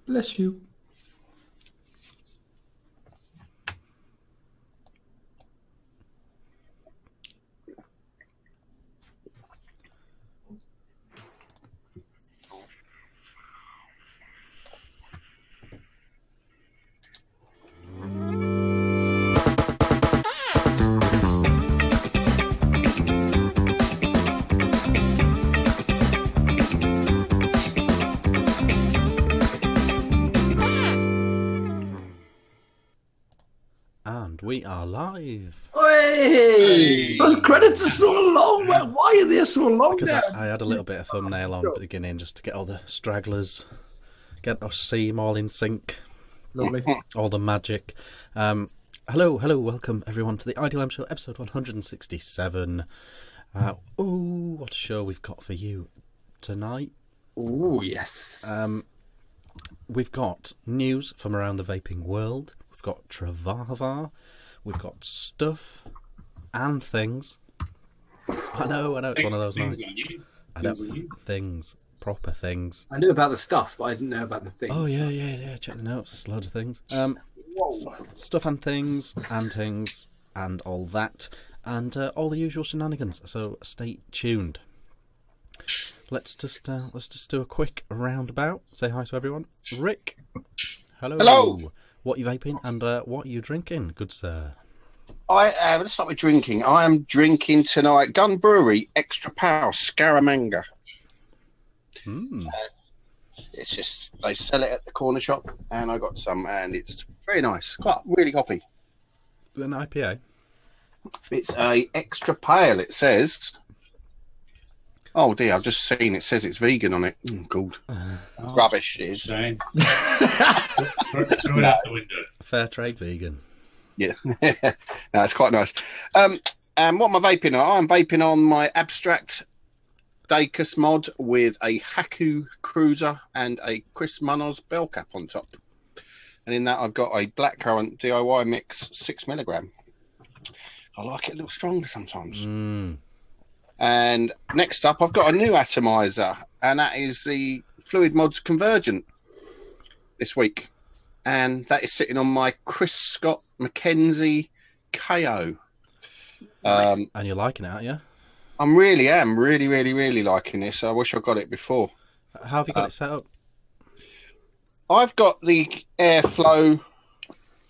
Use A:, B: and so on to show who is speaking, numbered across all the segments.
A: Bless you.
B: We are live.
A: Hey! Those credits are so long. Why are they so long?
B: Because I had a little bit of thumbnail on at the beginning just to get all the stragglers, get us seam all in sync.
A: Lovely.
B: All the magic. Hello, welcome everyone to the IDLM Show, episode 167. What a show we've got for you tonight.
A: Oh, yes.
B: We've got news from around the vaping world. We've got Travava. We've got stuff and things. I know, it's one of those nights. Things, proper things.
A: I knew about the stuff, but I didn't know about the things.
B: Oh, yeah. Check the notes. Loads of things. Stuff and things, and all that. And all the usual shenanigans. So stay tuned. Let's just do a quick roundabout. Say hi to everyone. Rick.
C: Hello.
B: What are you vaping and what are you drinking, good sir?
C: Let's start with drinking. I am drinking tonight Gun Brewery Extra Power Scaramanga. It's just, they sell it at the corner shop, and I got some, and it's very nice. Quite really hoppy.
B: Is it an IPA?
C: It's a extra pale, it says. Oh dear, I've just seen it says it's vegan on it. God. Rubbish it is.
D: Throw it out the window.
B: Fair trade vegan.
C: Yeah. No, it's quite nice. And what am I vaping on? I'm vaping on my Abstract Dacus mod with a Haku Cruiser and a Chris Munoz bell cap on top. And in that I've got a Blackcurrant DIY mix 6mg. I like it a little stronger sometimes. And next up, I've got a new atomizer, and that is the Fluid Mods Convergent this week. And that is sitting on my Chris Scott Mackenzie KO.
B: Nice. And you're liking it, aren't you?
C: I really am. Really liking this. I wish I got it before.
B: How have you got it set up?
C: I've got the airflow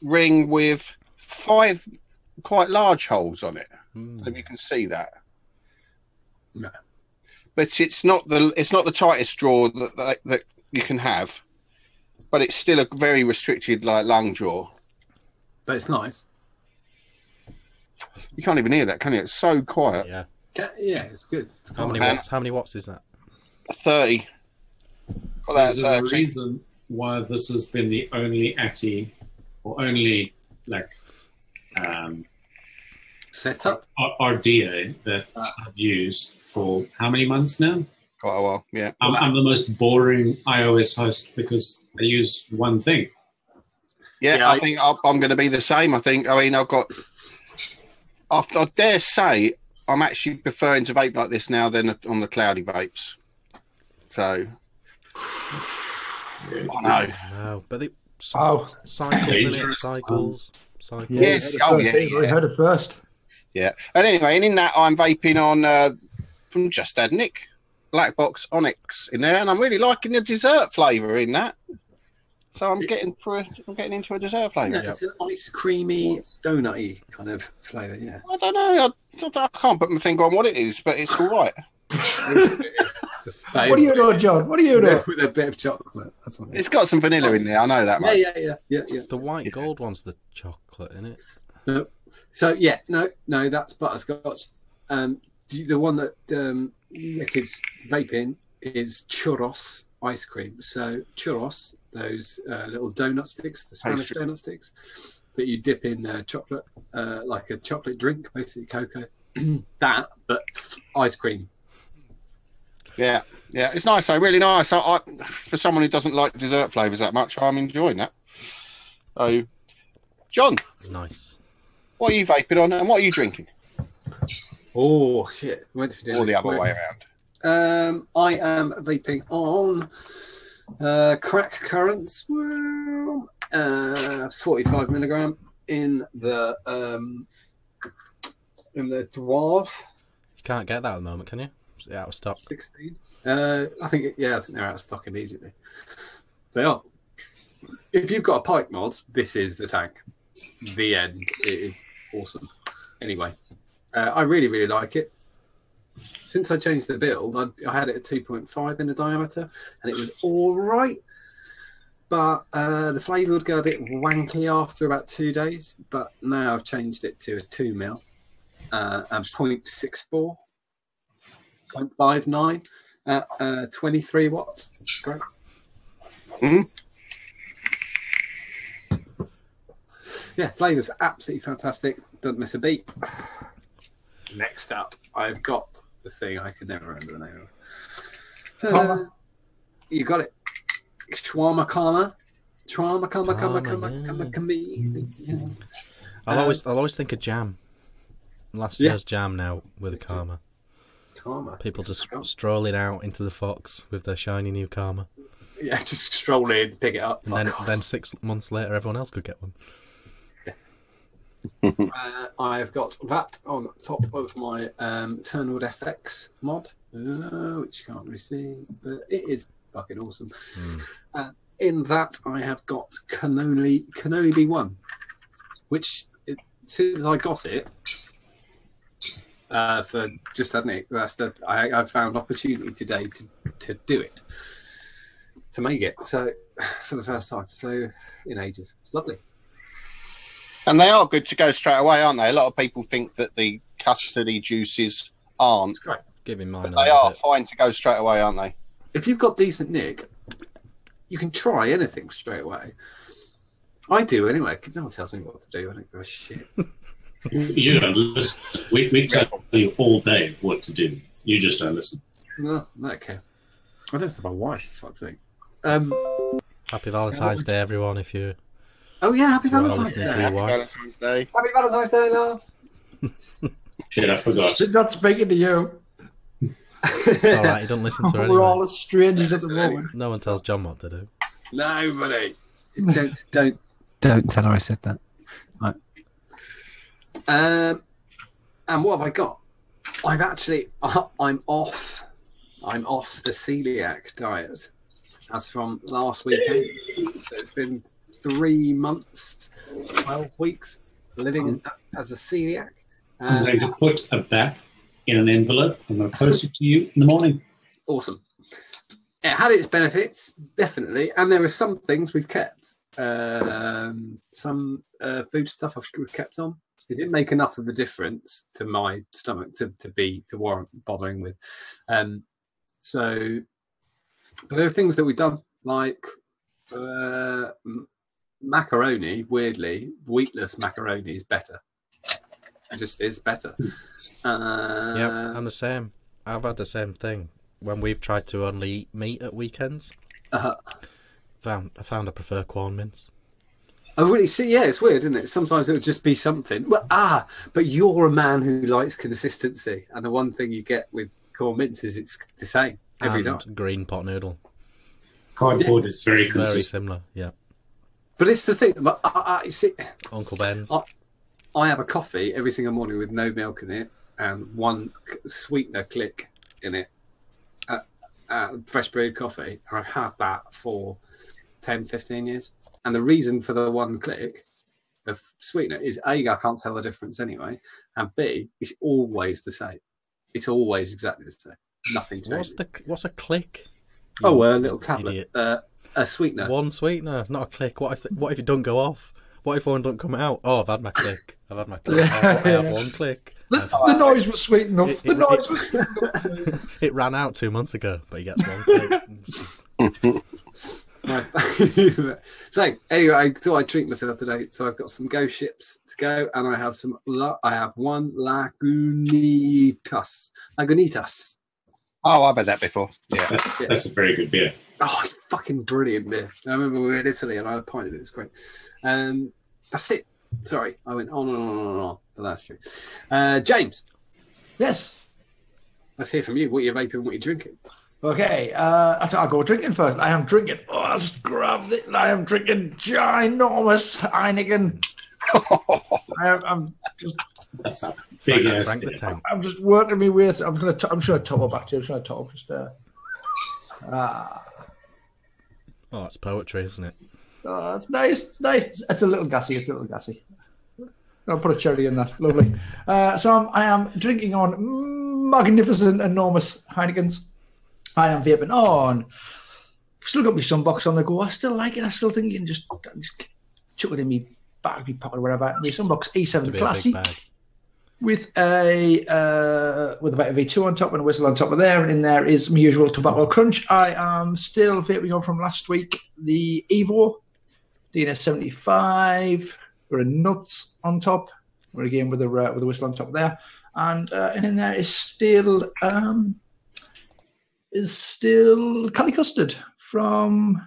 C: ring with 5 quite large holes on it. So you can see that.
A: No.
C: But it's not the tightest draw that you can have, but it's still a very restricted lung draw.
A: But it's nice.
C: You can't even hear that, can you? It's so quiet.
A: Yeah, it's good. It's
B: How many watts is that?
C: 30.
D: There's a reason why this has been the only ATI or only
A: setup
D: RDA that I've used for how many months now?
C: Quite a while, yeah.
D: I'm the most boring iOS host because I use one thing.
C: Yeah, I think I'm going to be the same. I mean, I dare say I'm actually preferring to vape like this now than on the cloudy vapes. So, I know.
B: No, but they cycles.
C: Yes, I
A: heard it first.
C: Yeah, and anyway, and in that I'm vaping on from Just Add Nick Black Box Onyx in there, and I'm really liking the dessert flavour in that. So I'm getting into a dessert flavour.
A: Yeah, it's an ice creamy, donutty kind of flavour. Yeah,
C: I don't know. I can't put my finger on what it is, but it's all right.
A: What do you know, John? What do you know? With a bit of chocolate. That's what
C: it's got some vanilla in there. I know that. Mate.
A: Yeah.
B: The white gold one's the chocolate in it.
A: No. So no, that's butterscotch. The one that Nick is vaping is churros ice cream. So churros, those little donut sticks, the Spanish donut sticks that you dip in chocolate, like a chocolate drink, basically cocoa. That, but ice cream.
C: Yeah, it's nice. So really nice. I for someone who doesn't like dessert flavours that much, I'm enjoying that. So, John,
B: nice.
C: What are you vaping on, and what are you drinking?
A: Oh shit!
C: Or the other way around.
A: I am vaping on Crack currants were 45 milligram in the dwarf.
B: You can't get that at the moment, can you? Is it out of stock?
A: 16. I think they're out of stock immediately. They are. If you've got a pike mod, this is the tank. The end. It is awesome. Anyway, I really, really like it. Since I changed the build, I had it at 2.5 in the diameter, and it was all right. But the flavour would go a bit wanky after about 2 days. But now I've changed it to a 2 mil and 0.64, 0.59 at 23 watts. Great.
C: Mm-hmm.
A: Yeah, flavour's absolutely fantastic. Doesn't miss a beat. Next up, I've got the thing I could never remember the name of. You got it. Shawarma Karma. Shawarma Karma.
B: I'll always think of jam. Last year's jam now with a Karma.
A: Karma.
B: People just strolling out into the Fox with their shiny new Karma.
A: Yeah, just stroll in, pick it up.
B: And then 6 months later, everyone else could get one.
A: I've got that on top of my Turnwood FX mod, which you can't really see, but it is fucking awesome. In that, I have got Cannoli B1, which since I got it for just hadn't it, I found opportunity today to do it, to make it so for the first time, so in ages. It's lovely.
C: And they are good to go straight away, aren't they? A lot of people think that the custody juices aren't.
A: It's great.
B: Give him mine.
C: They are fine to go straight away, aren't they?
A: If you've got decent nick, you can try anything straight away. I do anyway. No one tells me what to do. I don't give a shit.
D: You don't listen. We tell you all day what to do. You just don't listen.
A: No, okay. I don't think my wife, for fuck's sake.
B: Happy Valentine's Day, everyone, if you...
A: Oh yeah, happy Valentine's
B: listening
A: Day.
B: to your wife.
C: Valentine's Day.
A: Happy Valentine's Day, love.
D: Shit, I forgot.
E: She's not speaking to you.
B: It's alright, you don't listen to her
E: We're all
B: anyway.
E: estranged at the moment.
B: No one tells John what to do.
A: Nobody. Don't tell her I said that. Right. And what have I got? I'm off the celiac diet as from last weekend. So it's been 3 months, 12 weeks living as a celiac.
D: I'm going to put a back in an envelope. I'm going to post it to you in the morning.
A: Awesome. It had its benefits, definitely, and there are some things we've kept. Some food stuff we've kept on. It didn't make enough of a difference to my stomach to warrant bothering with. So, but there are things that we've done, like macaroni. Weirdly, wheatless macaroni is better. It just is better.
B: Yeah, I'm the same. I've had the same thing. When we've tried to only eat meat at weekends, I found I prefer corn mince.
A: I really see. Yeah, it's weird, isn't it? Sometimes it would just be something. Well, but you're a man who likes consistency, and the one thing you get with corn mince is it's the same every time.
B: Green pot noodle.
D: Cardboard is very
B: Very
D: consistent.
B: similar. Yeah.
A: But it's the thing. But you see,
B: Uncle Ben's.
A: I have a coffee every single morning with no milk in it and one sweetener click in it. Fresh brewed coffee. And I've had that for 10, 15 years. And the reason for the one click of sweetener is A, I can't tell the difference anyway, and B, it's always the same. It's always exactly the same. Nothing changes.
B: What's a click?
A: A little tablet.
B: Idiot.
A: A sweetener.
B: One sweetener, not a click. What if it don't go off? What if one don't come out? Oh, I've had my click. I have one click.
E: The noise was sweet enough. Was sweet enough.
B: It ran out 2 months ago, but he gets one click.
A: So anyway, I thought I'd treat myself today. So I've got some ghost ships to go, and I have one Lagunitas.
C: Oh, I've had that before. Yeah,
D: that's a very good beer.
A: Oh, it's fucking brilliant beer. I remember we were in Italy and I had a pint of it. It was great. That's it. Sorry, I went on and on, but that's true. James.
E: Yes.
A: Let's hear from you. What you're vaping, what you're drinking.
E: Okay, I'll go drinking first. I am drinking. Oh, I'll just grab it. I am drinking ginormous Heineken. I'm just.
D: That's a big ass.
E: I'm just working my way through. I'm just gonna top up actually. I'm just gonna top up just.
B: Oh, that's poetry, isn't it?
E: Oh, it's nice. It's nice. It's a little gassy. It's a little gassy. I'll put a cherry in that. Lovely. So I am drinking on magnificent, enormous Heinekens. I am vaping on. Still got my sunbox on the go. I still like it. I still think you can just chuck it in my bag, my pocket, whatever. My sunbox E7 Classic with a V2 on top and a whistle on top of there. And in there is my usual tobacco crunch. I am still vaping on from last week. The Evo DNS75. With a nuts on top, or again with a whistle on top there, and in there is still Cali custard from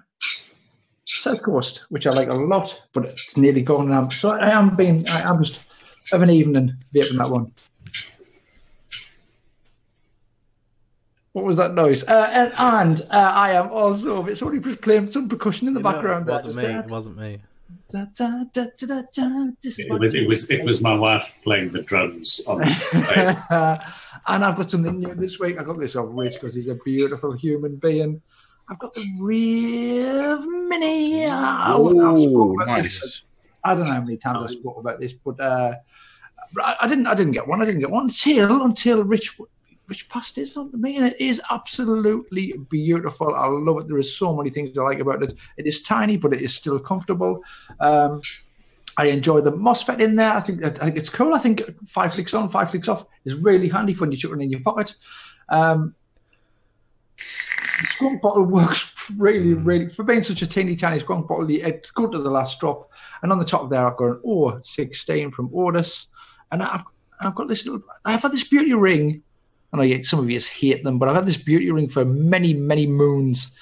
E: South Coast, which I like a lot, but it's nearly gone now. So I am just having an evening vaping that one. What was that noise? And I am also. Somebody just playing some percussion in the background.
B: It wasn't me. It wasn't me.
D: It was my wife playing the drums on
E: and I've got something new this week. I got this off Rich because he's a beautiful human being. I've got the Rev Mini.
C: Nice.
E: I don't know how many times I spoke about this, but I didn't get one. I didn't get one until Rich passed it on to me, and it is absolutely beautiful. I love it. There is so many things I like about it. It is tiny, but it is still comfortable. I enjoy the MOSFET in there. I think it's cool. I think 5 flicks on, 5 flicks off is really handy when you're chucking it in your pocket. The skunk bottle works really, really, for being such a teeny tiny skunk bottle, it's good to the last drop. And on the top there, I've got an O16 from Otis. And I've got this I've had this beauty ring. I know some of you hate them, but I've had this beauty ring for many, many moons.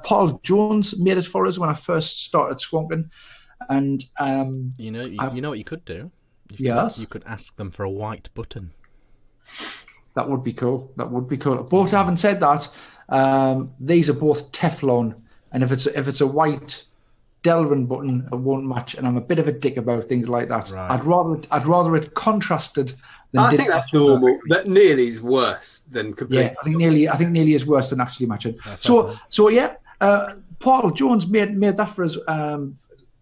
E: Paul Jones made it for us when I first started squonking. And
B: you know what you could do? You could ask them for a white button.
E: That would be cool. But having said that, these are both Teflon, and if it's a white Delrin button, it won't match. And I'm a bit of a dick about things like that. Right. I'd rather it contrasted.
A: I think that's normal. That nearly is worse than complete.
E: Yeah, I think nearly is worse than actually matching. So yeah, Paul Jones made that for us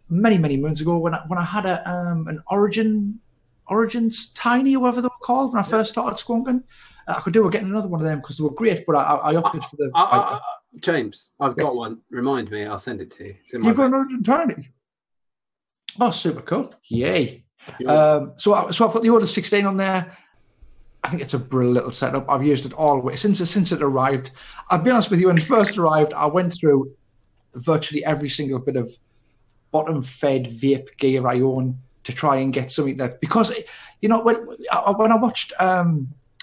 E: many moons ago when I had an Origins Tiny or whatever they were called when I first started squonking. I could do with getting another one of them because they were great, but I opted for the.
A: James, I've got one. Remind me, I'll send it to you.
E: You've got an Origin Tiny. Oh, super cool! Yay! So I've got the Order 16 on there. I think it's a brilliant little setup. I've used it all the way since it arrived. I'll be honest with you. When it first arrived, I went through virtually every single bit of bottom-fed vape gear I own to try and get something that, because when I watched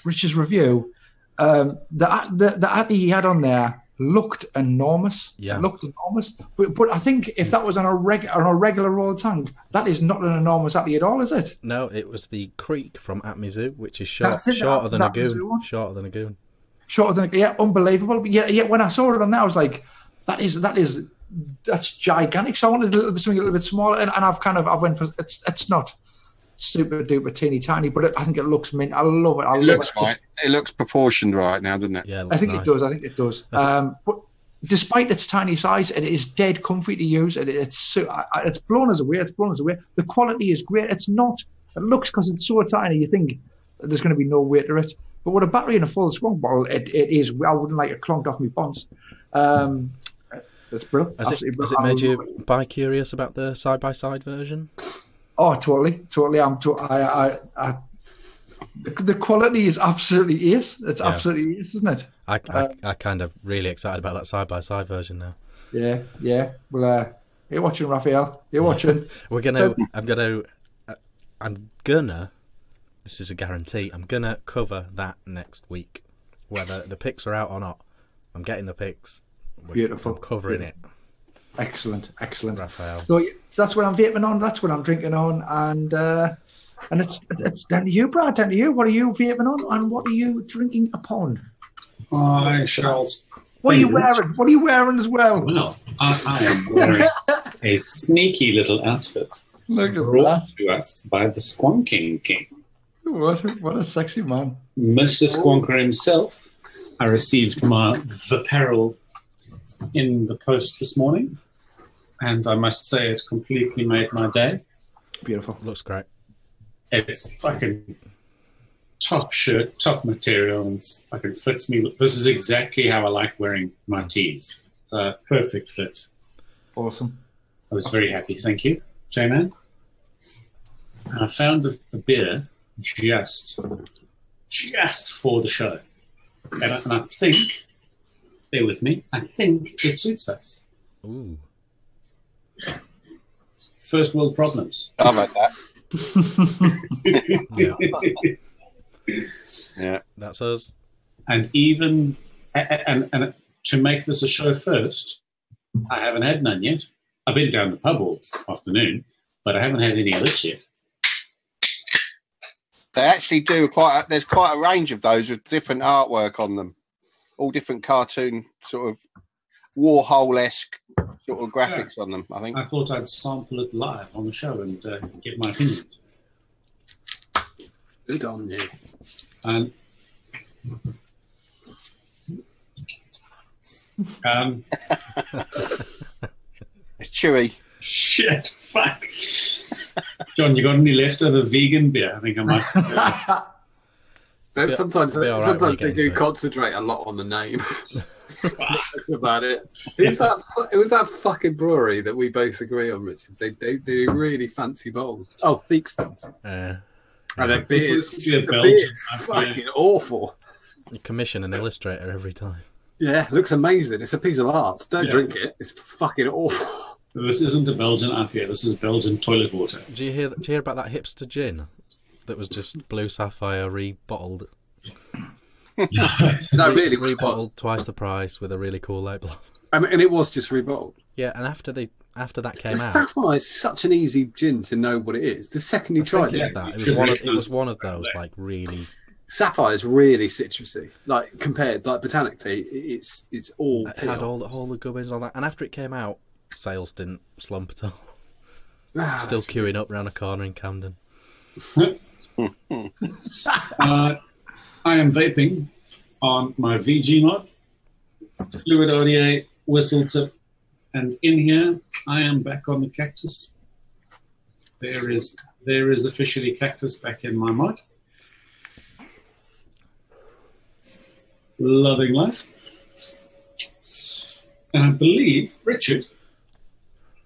E: Rich's review, the ad he had on there looked enormous. Yeah, But I think if that was on a regular old tank, that is not an enormous Atty at all, is it?
B: No, it was the Creek from Atmizu, which is shorter than a goon. Shorter than a goon.
E: Yeah, unbelievable. But yeah, when I saw it on there, I was like, that's gigantic. So I wanted something a little bit smaller, and I went for it's not super duper teeny tiny, but I think it looks mint. I love it.
C: It looks proportioned right now, doesn't it?
B: Yeah,
E: I think it does. But despite its tiny size, it is dead comfy to use. It's blown us away. The quality is great. It's not. It looks, because it's so tiny, you think there's going to be no weight to it. But with a battery and a full skunk bottle, it is. I wouldn't like it clonked off my bonds. That's brilliant.
B: Has it made you bi-curious about the side-by-side version?
E: Oh, totally. The quality is absolutely ace. It's absolutely ace, isn't it?
B: I kind of really excited about that side-by-side version now.
E: Yeah. Well, you're watching, Raphael. You're watching.
B: I'm gonna. This is a guarantee. I'm gonna cover that next week, whether the picks are out or not. I'm getting the picks.
E: Beautiful.
B: I'm covering it.
E: Excellent.
B: Raphael.
E: So that's what I'm vaping on. That's what I'm drinking on, and it's down to you, Brad. Down to you. What are you vaping on, and what are you drinking upon?
D: I shall
E: What are you wearing? What are you wearing as well?
D: Well, I am wearing a sneaky little outfit brought to us by the Squonking King.
E: What a sexy man.
D: Mr. Squonker himself. I received my apparel in the post this morning, and I must say it completely made my day.
E: Beautiful.
B: Looks great.
D: It's fucking top shirt, top material, and it fucking fits me. This is exactly how I like wearing my tees. It's a perfect fit.
E: Awesome.
D: I was very happy. Thank you, J-Man. And I found a beer just for the show. And I think, bear with me, I think it suits us.
B: Ooh.
D: First world problems.
C: I've had that.
B: Yeah. That's us.
D: And even and to make this a show first, I haven't had none yet. I've been down the pub all afternoon, but I haven't had any of this yet.
C: They actually do there's quite a range of those with different artwork on them, all different cartoon sort of Warhol-esque sort of graphics on them. I think.
D: I thought I'd sample it live on the show and give my opinions.
A: Good on you.
D: And
C: it's chewy.
D: Shit, fuck. John, you got any leftover vegan beer? I think I might.
A: Sometimes they do concentrate a lot on the name. That's about it. It was that fucking brewery that we both agree on, Richard. They do really fancy bowls. Oh, Theakston's. And their beer's fucking awful.
B: You commission an illustrator every time.
A: Yeah, it looks amazing. It's a piece of art. Don't drink it. It's fucking awful.
D: This isn't a Belgian IPA. This is Belgian toilet water.
B: Did you hear about that hipster gin that was just blue sapphire rebottled?
A: No, really
B: rebottled twice the price with a really cool label.
A: I mean, and it was just rebottled.
B: Yeah, and after that came out,
A: Sapphire is such an easy gin to know what it is. The second you tried it,
B: it was one of those like really.
A: Sapphire is really citrusy. Like compared, like botanically, it's all.
B: It had all the gubbins on that, and after it came out, sales didn't slump at all. Still queuing up around a corner in Camden.
D: I am vaping on my VG mod, fluid RDA, whistle tip, and in here I am back on the cactus. There is officially cactus back in my mod. Loving life. And I believe, Richard,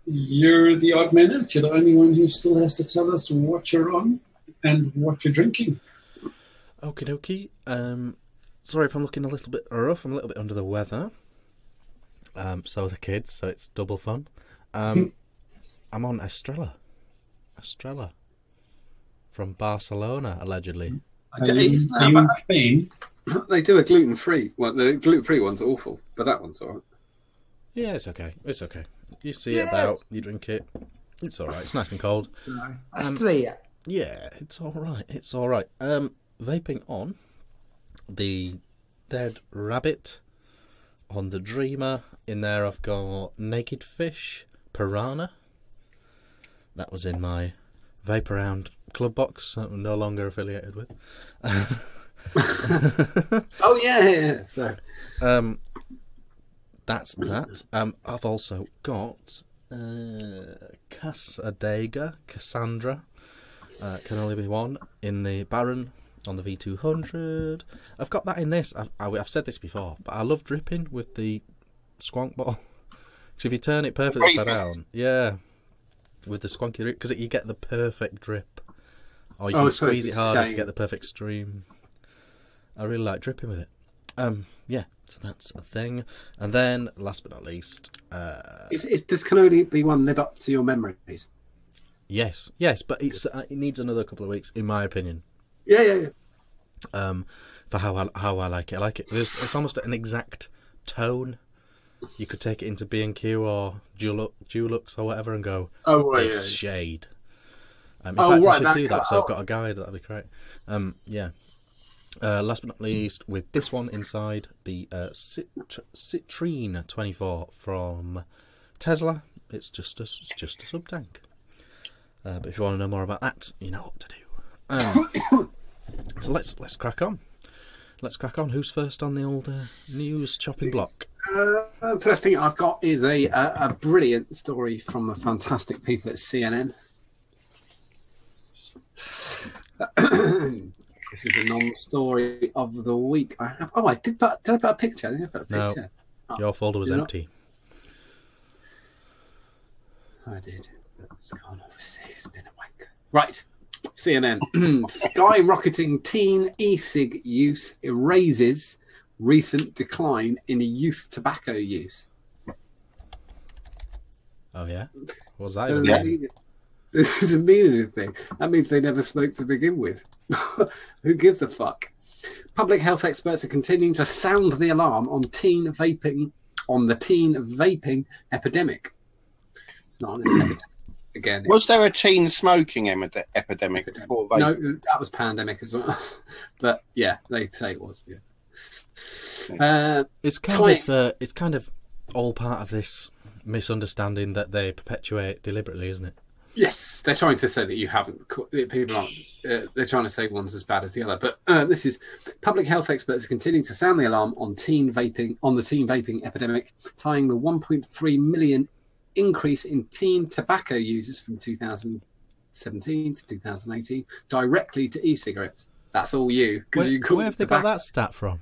D: you're the odd man out. You're the only one who still has to tell us what you're on and what you're drinking.
B: Okie dokie. Sorry if I'm looking a little bit rough. I'm a little bit under the weather. So are the kids, so it's double fun. I'm on Estrella. From Barcelona, allegedly.
A: They do a gluten-free one. The gluten-free one's awful, but that one's all right.
B: Yeah, it's okay. You see it about, you drink it. It's all right. It's nice and cold.
E: Estrella.
B: Yeah, it's all right. Vaping on the Dead Rabbit, on the Dreamer. In there I've got Naked Fish, Piranha. That was in my Vape Around club box that I'm no longer affiliated with.
A: Oh yeah. So
B: that's that. I've also got Cassandra. Can only be one in the Baron on the V200. I've got that in this. I've said this before, but I love dripping with the squonk bottle. Because if you turn it perfectly upside down, with the squonky, because you get the perfect drip. Or you can squeeze it harder to get the perfect stream. I really like dripping with it. So that's a thing. And then, last but not least,
A: this can only be one live up to your memories.
B: Yes, but it needs another couple of weeks, in my opinion.
A: Yeah.
B: For how I like it. I like it. It's almost an exact tone. You could take it into B&Q or Dulux or whatever and go, it's shade. In fact, I should do that, so I've got a guide. That'd be great. Last but not least, with this one inside, the Citrine 24 from Tesla. It's just a sub tank. But if you want to know more about that, you know what to do. So let's crack on. Let's crack on. Who's first on the old news chopping block?
A: First thing I've got is a brilliant story from the fantastic people at CNN. This is the non-story of the week. I have. Oh, did I put a picture? I think I put a picture.
B: No, your folder was empty.
A: I did. It's gone. Obviously, it's been a wank. Right. CNN. Skyrocketing teen e-cig use erases recent decline in youth tobacco use.
B: Oh, yeah? What's that?
A: This doesn't mean anything. That means they never smoked to begin with. Who gives a fuck? Public health experts are continuing to sound the alarm on the teen vaping epidemic. It's not an epidemic. Again,
C: was there a teen smoking epidemic before vape?
A: No, that was pandemic as well. But yeah, they say it was. Yeah.
B: It's kind of all part of this misunderstanding that they perpetuate deliberately, isn't it?
A: Yes, they're trying to say that you haven't. People aren't. They're trying to say one's as bad as the other. But this is public health experts are continuing to sound the alarm on the teen vaping epidemic, tying the 1.3 million increase in teen tobacco users from 2017 to 2018 directly to e-cigarettes. That's all you.
B: Where have they got that stat from?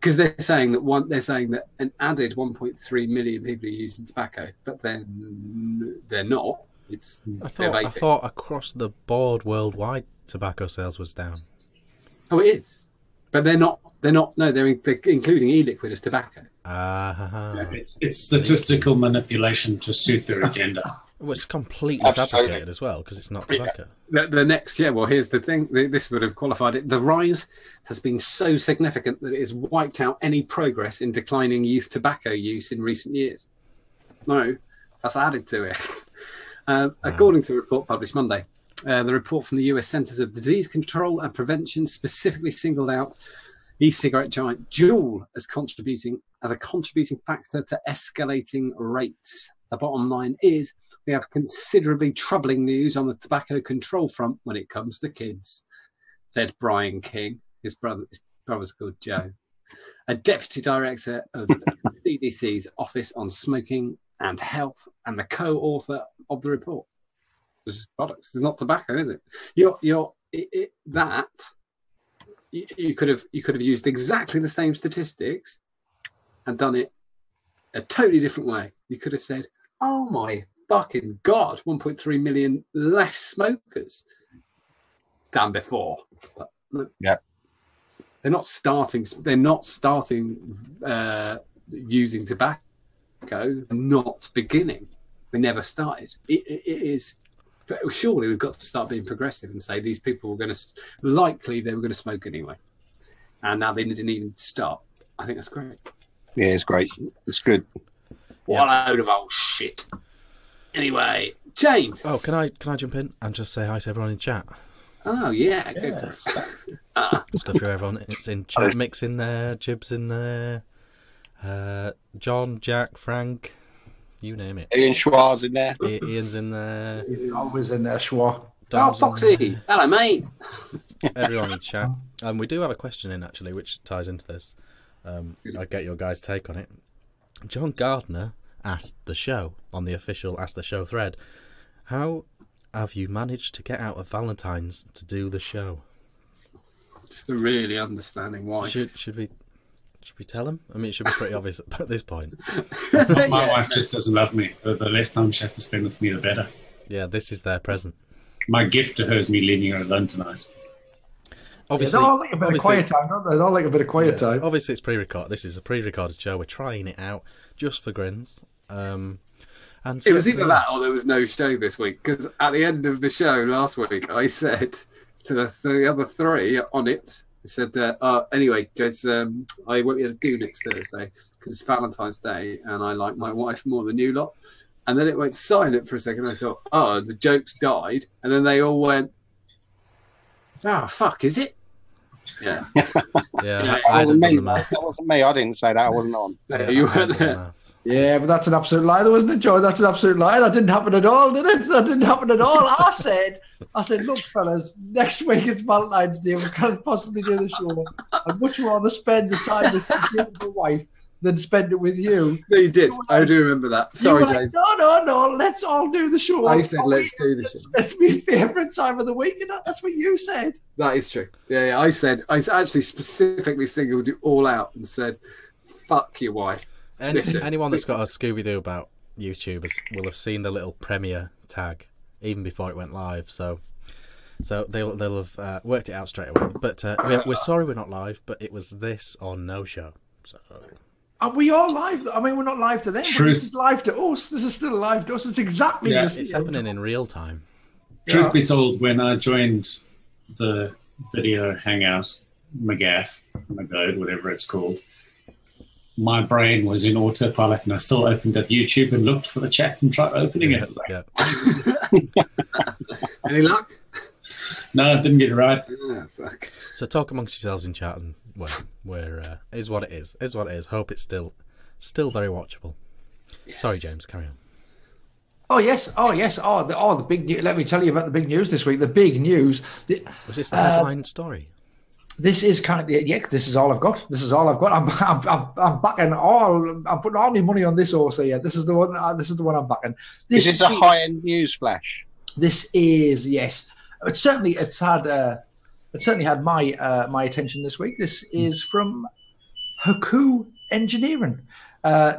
A: Because they're saying that an added 1.3 million people are using tobacco, but then they're not.
B: I thought across the board worldwide tobacco sales was down.
A: Oh, it is, but they're not. No, they're including e-liquid as tobacco.
D: It's statistical manipulation to suit their agenda.
B: Well, it's completely fabricated as well because it's not tobacco.
A: The next, well, here's the thing. This would have qualified it. The rise has been so significant that it has wiped out any progress in declining youth tobacco use in recent years. No, that's added to it. According to a report published Monday, the report from the US Centers of Disease Control and Prevention specifically singled out e-cigarette giant Juul as a contributing factor to escalating rates. The bottom line is we have considerably troubling news on the tobacco control front when it comes to kids, said Brian King. His brother's called Joe, a deputy director of CDC's Office on Smoking and Health and the co-author of the report. This is products. It's not tobacco, is it? You could have used exactly the same statistics and done it a totally different way. You could have said, "Oh my fucking god, 1.3 million less smokers than before." But they're not starting. They're not starting using tobacco. Not beginning. They never started. It is. Surely we've got to start being progressive and say these people were going to they were going to smoke anyway, and now they didn't even stop. I think that's great.
C: Yeah, it's great. It's good.
A: What a load of old shit. Anyway, James.
B: Oh, can I jump in and just say hi to everyone in chat?
A: Oh yeah, good.
B: Stuff for everyone. It's in chat. Mix in there. Jib's in there. John, Jack, Frank. You name it.
C: Ian Schwar's in there.
B: Ian's in there.
E: He's always in there, Schwa.
A: Oh, Foxy. Hello, mate.
B: Everyone in chat. We do have a question in, actually, which ties into this. I'll get your guys' take on it. John Gardner asked the show, on the official Ask the Show thread, how have you managed to get out of Valentine's to do the show?
A: Just really understanding why.
B: Should we tell him? I mean, it should be pretty obvious at this point.
D: My wife just doesn't love me. The less time she has to spend with me, the better.
B: Yeah, this is their present.
D: My gift to her is me leaving her alone tonight.
B: Obviously,
E: they all like a bit of quiet time, don't they? They all like a bit of quiet time.
B: Obviously, it's pre-recorded. This is a pre-recorded show. We're trying it out just for grins. And
A: it was either that or there was no show this week. Because at the end of the show last week, I said to the other three on it, I said, anyway, guys, I won't be able to do next Thursday because it's Valentine's Day and I like my wife more than you lot. And then it went silent for a second. I thought, oh, the jokes died. And then they all went, oh, fuck, is it? Yeah.
B: Yeah,
C: That
B: I
C: wasn't
B: hadn't done
C: me.
B: the maths.
C: That wasn't me. I didn't say that. I wasn't on.
A: Yeah, you
B: I hadn't
A: weren't
B: done the
A: there.
B: maths.
E: Yeah, but that's an absolute lie, though, wasn't it, Joe? That's an absolute lie. That didn't happen at all, did it? That didn't happen at all. I said, look, fellas, next week it's Valentine's Day. We can't possibly do the show. I'd much rather spend the time with your beautiful wife than spend it with you.
A: No, you did. I do remember that. Sorry,
E: You were
A: James.
E: like, no, let's all do the show.
A: I said, let's do the show.
E: That's my favourite time of the week, and that's what you said.
A: That is true. Yeah. I actually specifically singled you all out and said, fuck your wife. Listen,
B: Anyone that's got a Scooby-Doo about YouTubers will have seen the little premiere tag even before it went live. So they'll have worked it out straight away. But we're sorry we're not live, but it was this or no show. So.
E: Are we all live? I mean, we're not live to them. But this is live to us. This is still live to us. It's exactly the same.
B: It's happening in real time.
D: Truth be told, when I joined the video hangout, McGaff, whatever it's called, my brain was in autopilot, and I still opened up YouTube and looked for the chat and tried opening it.
B: Yeah.
A: any luck?
D: No, I didn't get it right.
A: Oh, fuck.
B: So talk amongst yourselves in chat, and is what it is. Is what it is. Hope it's still very watchable. Yes. Sorry, James. Carry on.
E: Oh yes. The big news. Let me tell you about the big news this week. The big news.
B: Was this the headline story?
E: This is kind of this is all I've got. This is all I've got. I'm backing all. I'm putting all my money on this horse here. This is the one. This is the one I'm backing.
C: This is a high-end news flash.
E: This is, yes. It's certainly had my attention this week. This is from Haku Engineering.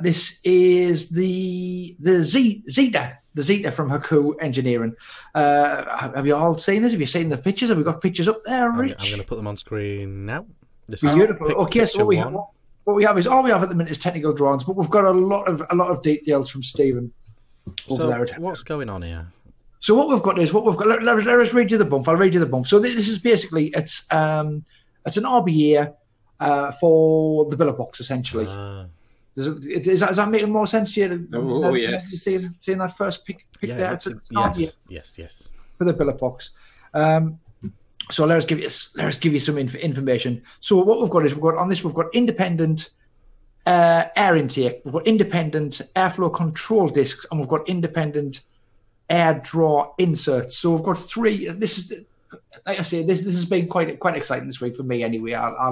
E: This is the Xeta from Haku Engineering. Have you all seen this? Have you seen the pictures? Have we got pictures up there, Rich?
B: I'm going to put them on screen now. This
E: Beautiful. Okay, so what we have is all we have at the minute is technical drawings, but we've got a lot of details from Stephen.
B: So what's going on here?
E: So what we've got. Let us read you the bump. I'll read you the bump. So this is basically it's an RBA for the biller box essentially. Is that making more sense to you?
A: Oh, yes.
E: Seeing that first pick there? It's an RBA
B: yes.
E: For the biller box. So let us give you some information. So what we've got is we've got independent air intake, we've got independent airflow control discs, and we've got independent air draw inserts. So we've got three. This is, like I say, this has been quite exciting this week for me. Anyway, I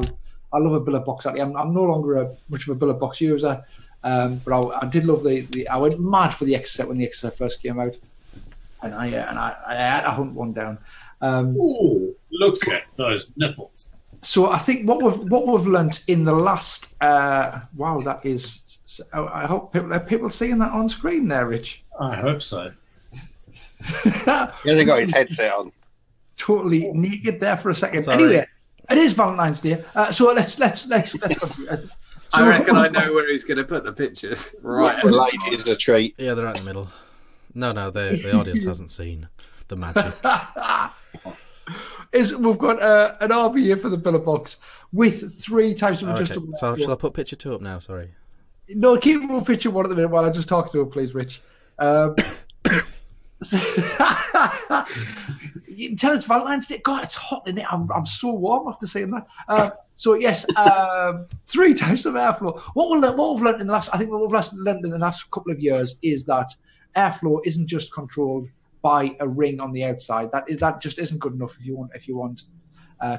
E: love a billet box. Actually, I'm no longer much of a billet box user, but I did love I went mad for the Xeta when the Xeta first came out, and I had to hunt one down.
D: Ooh, look at those nipples.
E: So I think what we've learnt in the last wow, that is. I hope people seeing that on screen there, Rich.
D: I hope so.
C: Yeah, they got his headset on.
E: Totally naked there for a second.
B: Sorry.
E: Anyway, it is Valentine's Day, so let's go through it. So
A: I reckon I know where he's going to put the pictures. Right.
C: The lady is a treat.
B: Yeah, they're right in the middle. No, the audience hasn't seen the magic.
E: We've got an RBA for the biller box with three types of adjustable.
B: So shall I put picture 2 up now? Sorry.
E: No, keep picture 1 at the minute while I just talk through it, please, Rich. You can tell it's Valentine's Day. God, it's hot in it. I'm so warm after saying that. So yes, 3 types of airflow. What we've learned in the last, I think what we've learned in the last couple of years is that airflow isn't just controlled by a ring on the outside. That just isn't good enough if you want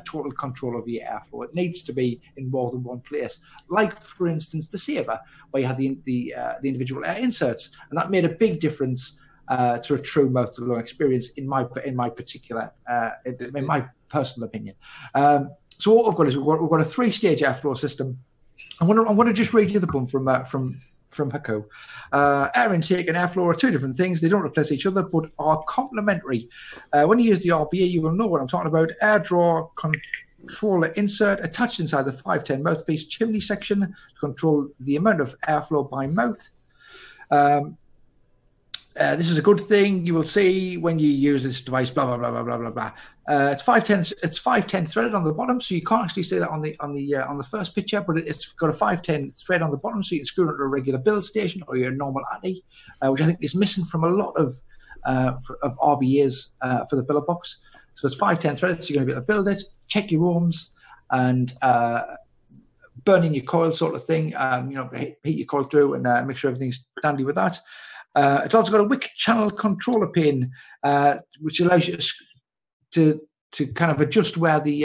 E: total control over your airflow. It needs to be in more than one place. Like for instance, the Saver, where you had the individual air inserts, and that made a big difference to a true mouth to lung experience in my particular in my personal opinion. So what we've got is we've got a 3-stage airflow system. I want to just read you the bump from Haku. Air intake and airflow are 2 different things. They don't replace each other, but are complementary. When you use the RBA, you will know what I'm talking about. Air draw controller insert attached inside the 510 mouthpiece chimney section to control the amount of airflow by mouth. This is a good thing. You will see when you use this device. Blah blah blah blah blah blah blah. It's 510. It's 510 threaded on the bottom, so you can't actually see that on the first picture. But it's got a 510 thread on the bottom, so you can screw it into a regular build station or your normal ATI, which I think is missing from a lot of RBAs for the biller box. So it's 510 threaded, so you're going to be able to build it, check your ohms, and burning your coil sort of thing. Heat your coil through and make sure everything's dandy with that. It's also got a wick channel controller pin, which allows you to kind of adjust where the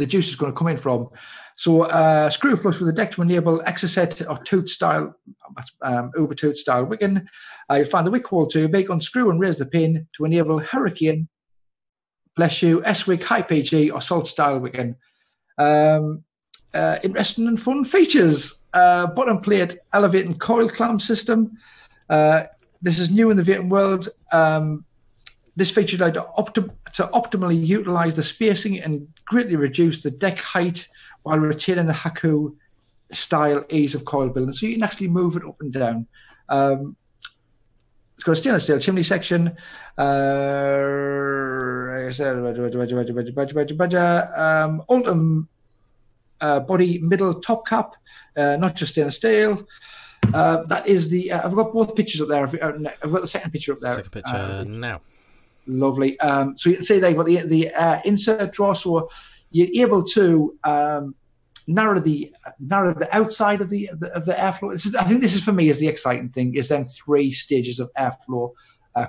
E: juice is going to come in from. So screw flush with the deck to enable Xeta or toot style, Uber toot style wicking. You'll find the wick hole tube, unscrew and raise the pin to enable Hurricane, bless you, S-wick, high PG or salt style wicking. Interesting and fun features. Bottom plate elevating coil clamp system. This is new in the vaping world. This feature allowed to optimally utilize the spacing and greatly reduce the deck height while retaining the Haku style ease of coil building. So you can actually move it up and down. It's got a stainless steel chimney section. Ultim body middle top cap, not just stainless steel. That is the. I've got both pictures up there. I've got the second picture up there.
B: Second picture now.
E: Lovely. So you can see they've got the insert drawer, so you're able to narrow the outside of the airflow. I think this is, for me, is the exciting thing. Is then 3 stages of airflow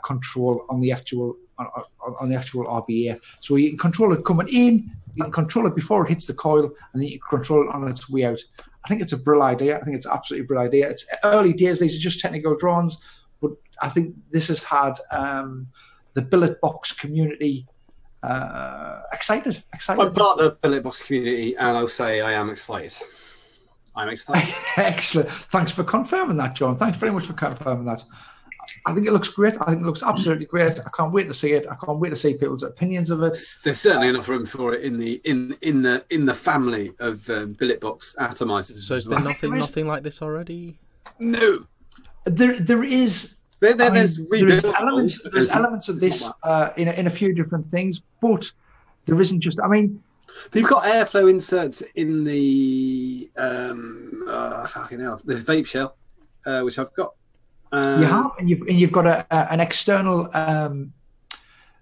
E: control on the actual RBA. So you can control it coming in, you can control it before it hits the coil, and then you can control it on its way out. I think it's a brilliant idea. I think it's absolutely a brilliant idea. It's early days. These are just technical drawings, but I think this has had the billet box community excited.
A: I'm part of the billet box community, and I'll say I am excited. I'm excited.
E: Excellent. Thanks for confirming that, John. Thanks very much for confirming that. I think it looks great. I think it looks absolutely great. I can't wait to see it. I can't wait to see people's opinions of it.
A: There's certainly enough room for it in the family of billet box atomizers.
B: So is there nothing like this already?
A: No,
E: there is. There's elements of this in a few different things, but there isn't just. I mean,
A: they've got airflow inserts in the the vape shell, which I've got.
E: You have, and you've got an external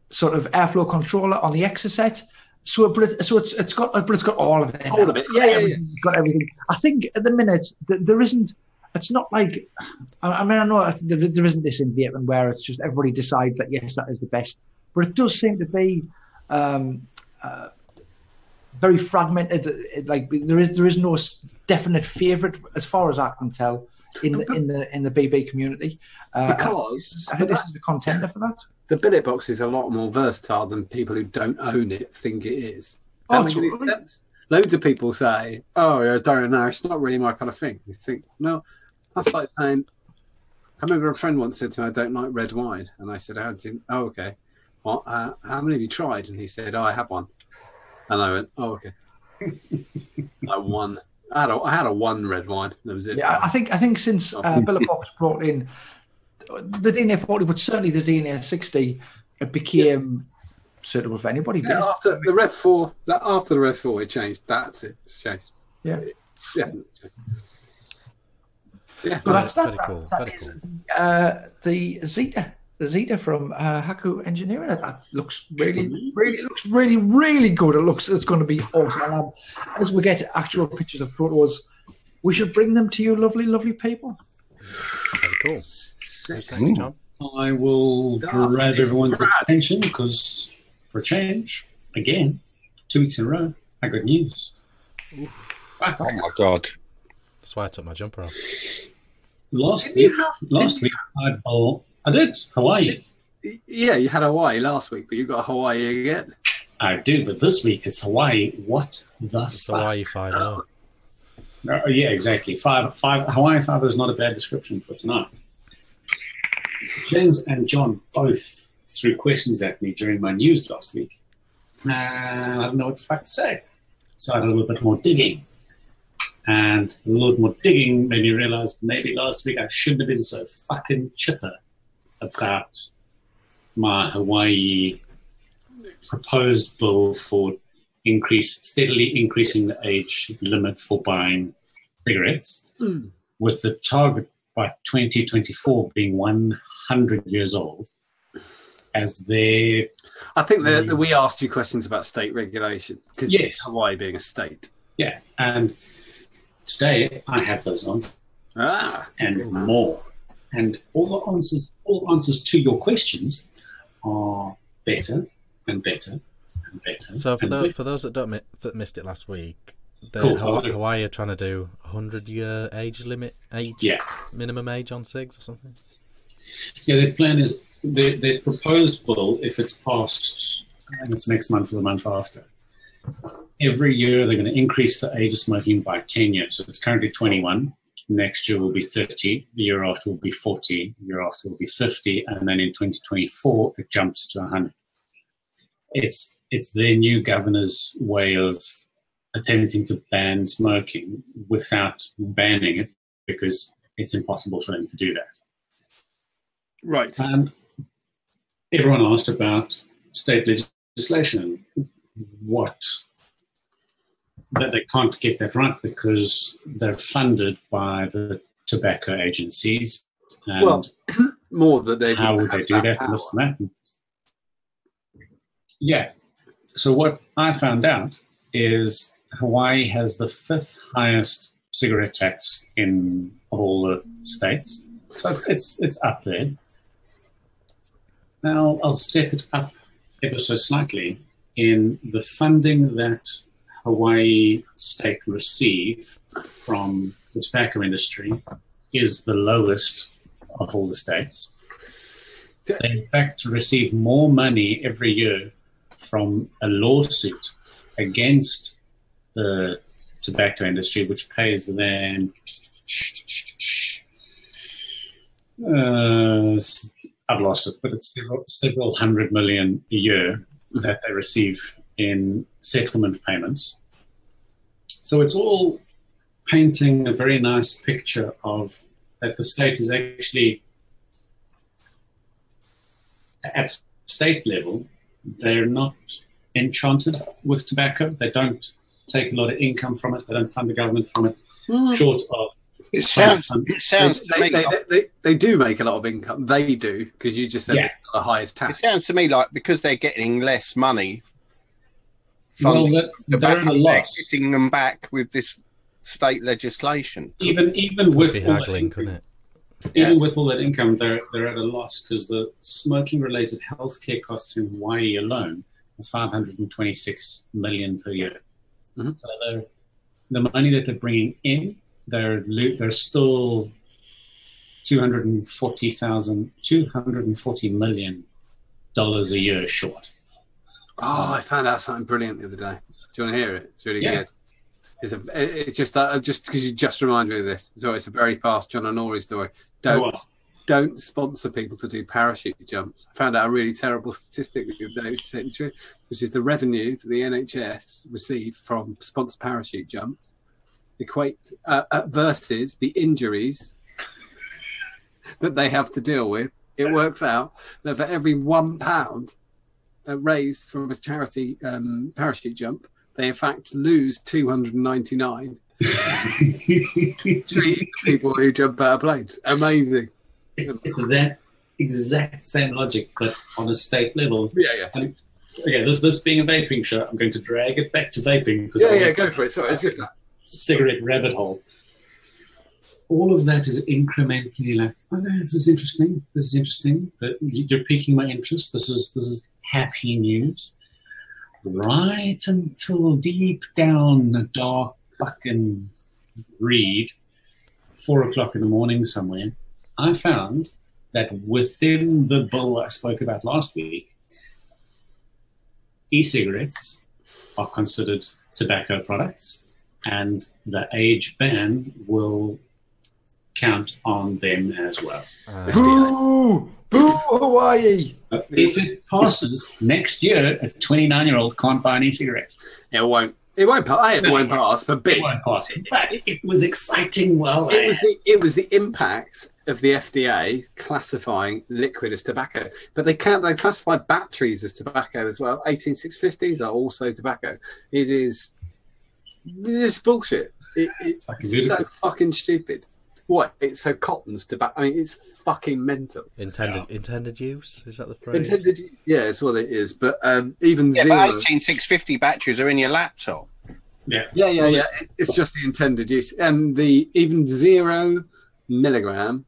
E: sort of airflow controller on the Xeta. It's got all of it.
A: All of it, yeah.
E: Got everything. I think at the minute there isn't. It's not like, I mean, I know there isn't this in vaping where it's just everybody decides that yes, that is the best, but it does seem to be very fragmented. Like there is no definite favourite as far as I can tell in the BB community.
A: Because
E: I think this is the contender for that.
A: The billet box is a lot more versatile than people who don't own it think it is.
E: Oh,
A: That makes any sense? Loads of people say, "Oh, I don't know. It's not really my kind of thing." You think, no. That's like saying, I remember a friend once said to me, "I don't like red wine," and I said, "How do you?" "Oh, okay. What? How many have you tried?" And he said, "Oh, I have one." And I went, "Oh, okay." Like one. I had a one red wine. That was it.
E: Yeah, I think since billet box brought in the DNA 40, but certainly the DNA 60, it became suitable for anybody.
A: Yeah, after the Rev 4, it changed. That's it. It's changed.
E: Yeah.
A: Yeah.
E: So that's
B: very cool.
E: That is the Xeta from Haku Engineering. That looks really good. It's going to be awesome. And as we get actual pictures of photos, we should bring them to you, lovely people.
B: Very cool. Thanks, John.
D: I will grab everyone's attention because, for a change, again, 2 weeks in a row, I got news.
C: Oh my God.
B: That's why I took my jumper off.
D: Last week, I did Hawaii.
A: Yeah, you had Hawaii last week, but you got Hawaii again.
D: I do, but this week it's Hawaii. What the fuck?
B: Hawaii 5-0.
D: Yeah, exactly. Hawaii 5 is not a bad description for tonight. James and John both threw questions at me during my news last week. And I didn't know what the fuck to say. So I did a little bit more digging. And a little more digging made me realize maybe last week I shouldn't have been so fucking chipper about my Hawaii proposed bill for steadily increasing the age limit for buying cigarettes, with the target by 2024 being 100 years old, as their...
A: I think that we asked you questions about state regulation because
D: Yes.
A: Hawaii being a state.
D: Yeah, and today I have those answers and
A: cool.
D: more. And all answers to your questions are better and better and better.
B: So for
D: and
B: those that missed it last week,
D: Cool.
B: Hawaii are trying to do 100-year minimum age on cigs or something.
D: Yeah, their plan is their proposed bill, if it's passed, and it's next month or the month after. Every year they're going to increase the age of smoking by 10 years. So it's currently 21. Next year will be 30. The year after will be 40. The year after will be 50. And then in 2024, it jumps to 100. It's their new governor's way of attempting to ban smoking without banning it, because it's impossible for them to do that.
A: Right.
D: And everyone asked about state legislation, that they can't get that right because they're funded by the tobacco agencies. And
A: Well, more that they
D: how would they do that and this and that? Yeah. So what I found out is Hawaii has the 5th highest cigarette tax of all the states. So it's up there. Now I'll step it up ever so slightly in the funding that Hawaii state receive from the tobacco industry is the lowest of all the states. They in fact receive more money every year from a lawsuit against the tobacco industry, which pays them I've lost it, but it's several hundred million a year that they receive in settlement payments. So it's all painting a very nice picture of that the state is actually, at state level, they're not enchanted with tobacco. They don't take a lot of income from it. They don't fund the government from it, short of...
C: It sounds to me like,
A: they do make a lot of income. They do, because you just said it's the highest
C: it
A: tax.
C: sounds to me like because they're getting less money,
D: Well, they're at a loss.
C: getting them back with this state legislation.
D: Even
B: Could
D: with
B: be
D: all
B: haggling,
D: that,
B: couldn't it?
D: even with all that income, they're at a loss because the smoking-related healthcare costs in Hawaii alone are $526 million per year.
A: Mm-hmm.
D: So the money that they're bringing in, they're still $240 million a year short.
A: Oh, I found out something brilliant the other day. Do you want to hear it? It's really good. It's just that just because you just reminded me of this. So it's a very fast John Honori story. Don't sponsor people to do parachute jumps. I found out a really terrible statistic the other day, which is the revenue that the NHS receive from sponsored parachute jumps equate versus the injuries that they have to deal with. It works out that for every £1 raised from a charity parachute jump, they in fact lose 299 treating people who jump out of planes. Amazing.
D: It's that exact same logic, but on a state level.
A: Yeah.
D: And, okay, this being a vaping show, I'm going to drag it back to vaping.
A: Go for it. Sorry, it's just that.
D: Cigarette rabbit hole. All of that is incrementally like, okay, this is interesting. That you're piquing my interest. This is happy news. Right until deep down a dark fucking read, 4:00 in the morning somewhere, I found that within the bill I spoke about last week, e-cigarettes are considered tobacco products, and the age ban will count on them as well.
E: Boo! Boo, Hawaii!
D: If it passes next year, a 29-year-old can't buy an e-cigarette.
A: It won't pass. But big.
D: It won't pass. But it was exciting. Well,
A: It was the impact of the FDA classifying liquid as tobacco, but they classify batteries as tobacco as well. 18650s are also tobacco. This bullshit. It's so fucking stupid. What? It's so cotton's tobacco. I mean, it's fucking mental.
B: Intended use? Is that the phrase?
A: Yeah, it's what it is. But even
C: Yeah,
A: zero.
C: but 18650 batteries are in your laptop.
A: Yeah. It's just the intended use, and even 0 milligram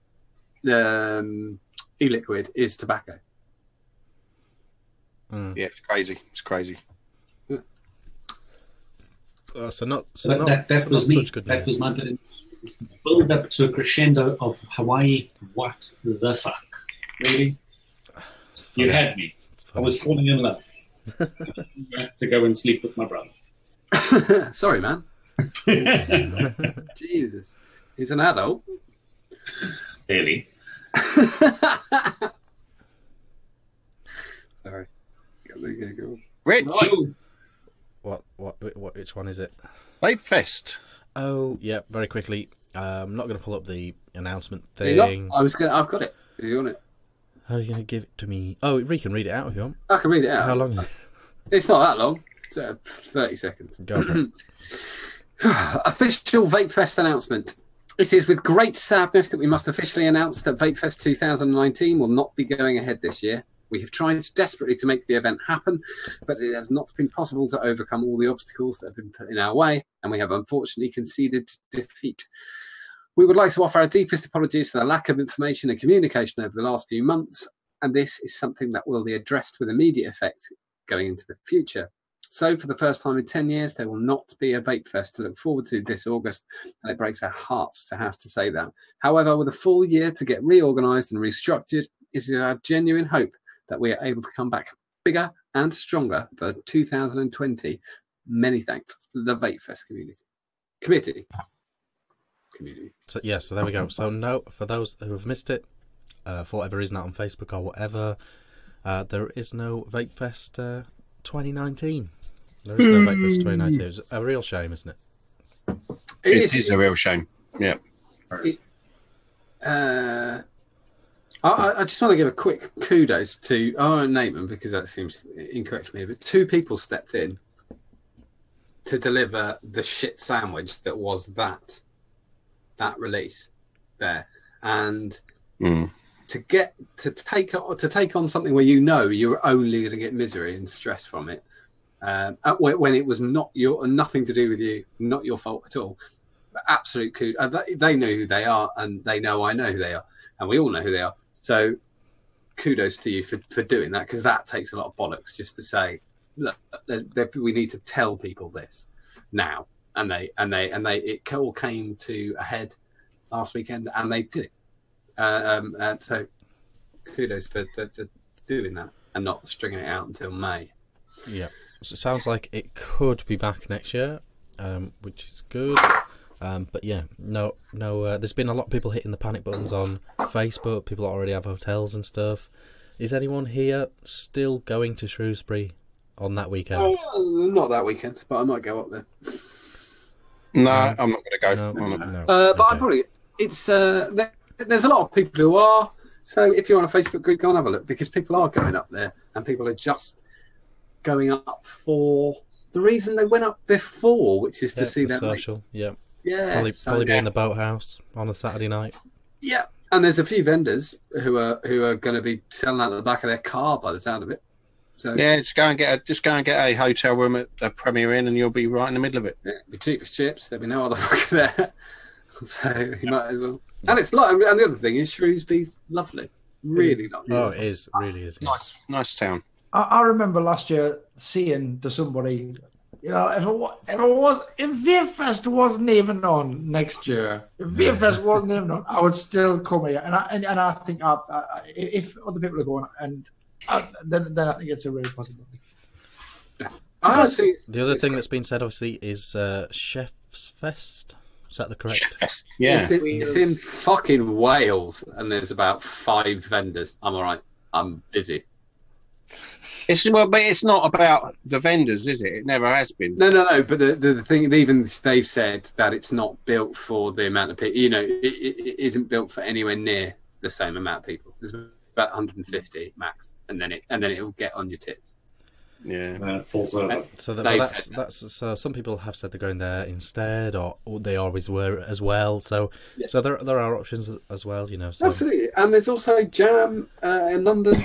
A: e-liquid is tobacco.
C: Yeah, it's crazy. It's crazy.
D: That was me.
B: Such good
D: That
B: news.
D: was my build up to a crescendo of Hawaii. What the fuck? Really? You had me. I was falling in love. I had to go and sleep with my brother.
A: Sorry, man. Jesus, he's an adult.
D: Really?
A: Sorry.
C: Rich,
B: What? Which one is it?
C: Vape Fest.
B: Oh, yeah. Very quickly. I'm not going to pull up the announcement
A: You're not?
B: thing.
A: I've got it. Are you on it?
B: How are you going to give it to me? Oh, you can read it out if you want.
A: I can read it out.
B: How long is it?
A: It's not that long. It's 30 seconds.
B: Go for it.
A: Official Vape Fest announcement. It is with great sadness that we must officially announce that Vape Fest 2019 will not be going ahead this year. We have tried desperately to make the event happen, but it has not been possible to overcome all the obstacles that have been put in our way, and we have unfortunately conceded defeat. We would like to offer our deepest apologies for the lack of information and communication over the last few months, and this is something that will be addressed with immediate effect going into the future. So for the first time in 10 years, there will not be a Vape Fest to look forward to this August, and it breaks our hearts to have to say that. However, with a full year to get reorganised and restructured, it is our genuine hope that we are able to come back bigger and stronger for 2020. Many thanks to the Vape Fest committee.
B: So there we go. So no, for those who have missed it, for whatever reason, not on Facebook or whatever, there is no Vape Fest 2019. There is no Vape Fest 2019. It's a real shame, isn't it?
C: It is a real shame. Yeah.
A: I just want to give a quick kudos to, I won't name them because that seems incorrect to me, but 2 people stepped in to deliver the shit sandwich that was that release there, and to take on something where you're only going to get misery and stress from it, when it was nothing to do with you, not your fault at all. But absolute kudos. They know who they are, and they know I know who they are, and we all know who they are. So kudos to you for doing that, because that takes a lot of bollocks just to say, look, we need to tell people this now, and it all came to a head last weekend, and they did it. So kudos for doing that and not stringing it out until May.
B: Yeah, so it sounds like it could be back next year, which is good. But yeah, no. There's been a lot of people hitting the panic buttons on Facebook. People already have hotels and stuff. Is anyone here still going to Shrewsbury on that weekend?
A: Not that weekend, but I might go up there.
C: No, I'm not going to go.
B: No.
A: But I probably there's a lot of people who are. So if you're on a Facebook group, go and have a look, because people are going up there, and people are just going up for the reason they went up before, which is to see their
B: social.
A: mates.
B: Yeah.
A: Yeah,
B: probably be in the boathouse on a Saturday night.
A: Yeah, and there's a few vendors who are going to be selling out the back of their car by the sound of it. So
C: yeah, just go and get a hotel room at a Premier Inn, and you'll be right in the middle of it.
A: Yeah, it'll be cheap as chips. There'll be no other fucker there, so you might as well. And it's like, and the other thing is Shrewsbury's lovely, really lovely.
B: Oh, it is, really is.
C: Nice town.
E: I remember last year saying to somebody, if VFest wasn't even on next year, if VFest wasn't even on, I would still come here. And I think if other people are going, then I think it's a real possibility.
B: The other thing that's been said, obviously, is Chef's Fest. Is that the correct?
C: Chef Fest. Yeah.
A: It's in fucking Wales, and there's about 5 vendors. I'm all right. I'm busy.
C: But it's not about the vendors, is it? It never has been.
A: No. But the thing, even they've said that it's not built for the amount of people. It isn't built for anywhere near the same amount of people. There's about 150 max, and then it will get on your tits.
C: Yeah.
D: It falls over.
B: So
A: Dave
B: that's so some people have said they're going there instead, or they always were as well. So
A: Yeah.
B: so there are options as well, you know. So,
A: Absolutely. And there's also Jam in London.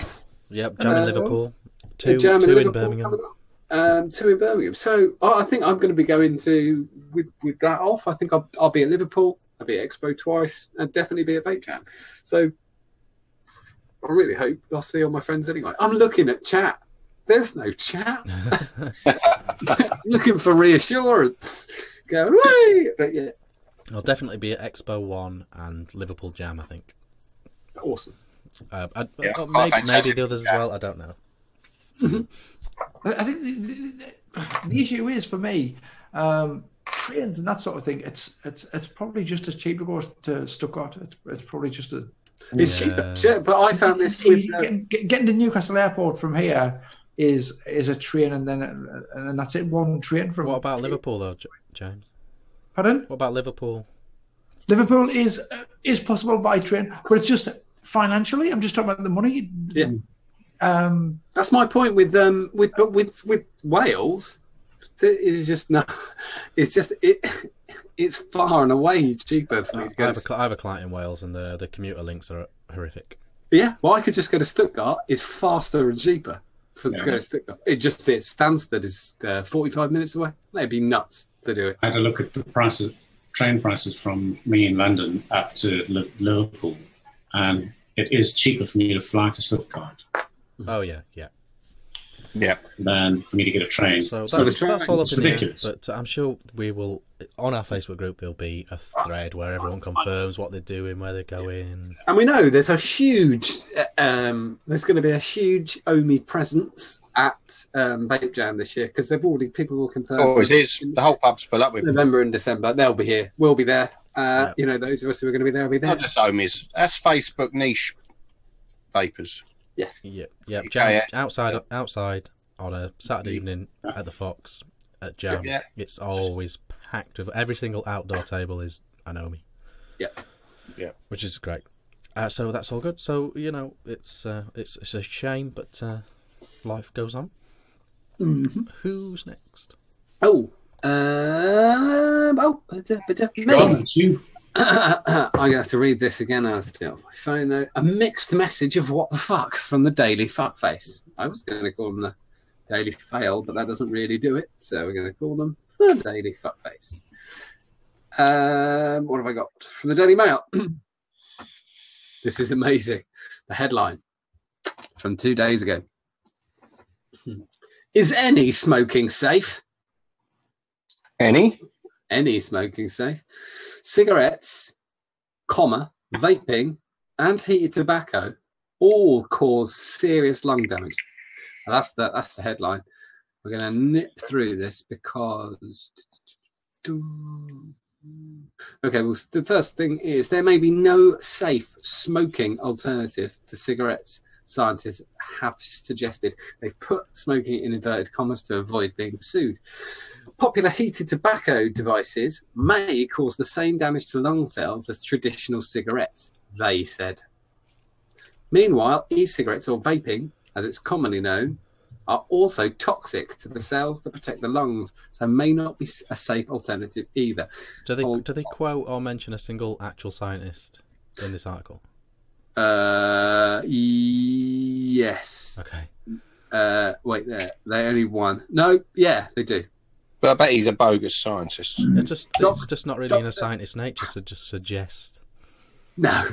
B: yep, Jam in Liverpool, two
A: Jam
B: in
A: Liverpool
B: Birmingham.
A: coming up. 2 in Birmingham. So I think I'm going to be going to with that off. I think I'll be at Liverpool. I'll be at Expo twice, and definitely be at Vape Jam. So I really hope I'll see all my friends anyway. I'm looking at chat. There's no chat. Looking for reassurance. Going, hey! But yeah,
B: I'll definitely be at Expo 1 and Liverpool Jam, I think.
A: awesome.
B: Maybe the others as well. I don't know.
E: I think the issue is for me, trains and that sort of thing. It's probably just as cheap to go to Stuttgart. It's probably just a.
A: It's cheaper, yeah, but I found this with
E: getting to Newcastle Airport from here is a train, and then that's it. One train from.
B: What about Liverpool though, James?
E: Pardon?
B: What about Liverpool?
E: Liverpool is possible by train, but it's just financially. I'm just talking about the money.
A: Yeah. That's my point with Wales. It's just no. It's just it's far and away cheaper for me to go.
B: I have a client in Wales, and the commuter links are horrific.
A: Yeah, well, I could just go to Stuttgart. It's faster and cheaper to go to Stuttgart. Stansted is 45 minutes away. That'd be nuts to do it.
D: I had a look at the train prices from me in London up to Liverpool, and it is cheaper for me to fly to Stuttgart
B: Oh yeah.
D: than for me to get a train.
B: So
A: So the
B: that's all up
D: it's
B: in the air,
D: ridiculous.
B: but I'm sure we will. On our Facebook group, there'll be a thread where everyone confirms what they're doing, where they're going.
A: And we know there's a huge, there's going to be a huge OMI presence at Vape Jam this year because people will confirm.
C: Oh, it is. The whole pub's full up with
A: November and December. They'll be here. We'll be there. You know, those of us who are going to be there will be there.
C: Not just homies. That's Facebook niche vapors.
B: Yeah.
C: Okay,
B: Jam,
C: yeah.
B: outside on a Saturday evening at the Fox at Jam.
C: Yeah.
B: It's always packed with every single outdoor table is an OMI.
A: Yeah.
B: Which is great. So that's all good. So you know, it's a shame, but life goes on.
A: Mm-hmm.
B: Who's next?
A: Me.
D: John, it's you.
A: I'm going to have to read this again. I have to do it off my phone, though. A mixed message of what the fuck from the Daily Fuckface. I was going to call them the Daily Fail, but that doesn't really do it. So we're going to call them the Daily Fuckface. What have I got from the Daily Mail? This is amazing. The headline from 2 days ago. Is any smoking safe?
C: Any
A: Smoking safe. Cigarettes, vaping, and heated tobacco all cause serious lung damage. That's the headline. We're going to nip through this because. Okay, well, the first thing is there may be no safe smoking alternative to cigarettes. Scientists have suggested they've put smoking in inverted commas to avoid being sued. Popular heated tobacco devices may cause the same damage to lung cells as traditional cigarettes, they said. Meanwhile, e-cigarettes or vaping, as it's commonly known, are also toxic to the cells that protect the lungs, so may not be a safe alternative either.
B: Do they quote or mention a single actual scientist in this article?
A: Yes.
B: Okay.
A: Wait there. They only one. No, yeah, they do.
C: But I bet he's a bogus scientist.
B: It's just not really in a scientist's nature to just suggest.
A: No.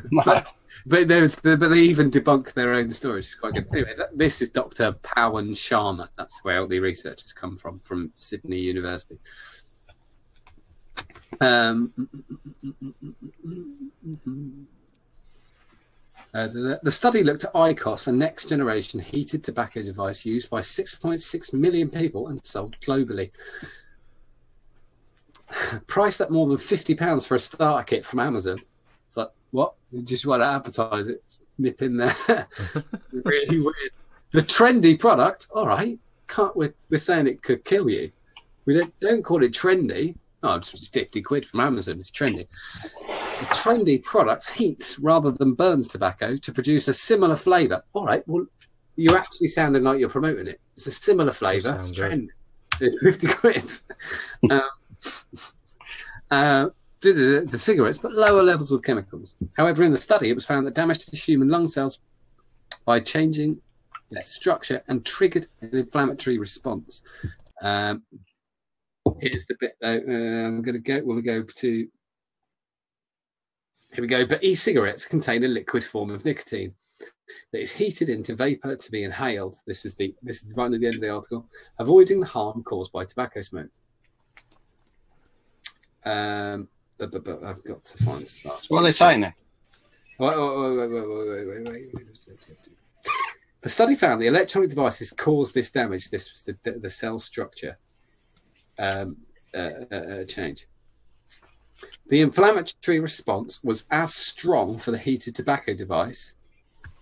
A: But they even debunk their own stories. It's quite good. Anyway, this is Dr. Pawan Sharma. That's where all the research has come from Sydney University. The study looked at IQOS, a next-generation heated tobacco device used by 6.6 million people and sold globally. Priced at more than £50 for a starter kit from Amazon. It's like, what? You just want to advertise it? Nip in there. Really weird. The trendy product, all right. We're saying it could kill you. We don't call it trendy. Oh, it's 50 quid from Amazon. It's trendy. The trendy product heats rather than burns tobacco to produce a similar flavour. All right, well, you're actually sounding like you're promoting it. It's a similar flavour. It's trend. It's 50 quid. The cigarettes, but lower levels of chemicals. However, in the study, it was found that damage to human lung cells by changing their structure and triggered an inflammatory response. Here's the bit, though. I'm going to go. When we go to here we go. But e-cigarettes contain a liquid form of nicotine that is heated into vapor to be inhaled. This is right at the end of the article. Avoiding the harm caused by tobacco smoke. But I've got to find the start.
C: What are they saying there?
A: Wait. The study found the electronic devices caused this damage. This was the cell structure change. The inflammatory response was as strong for the heated tobacco device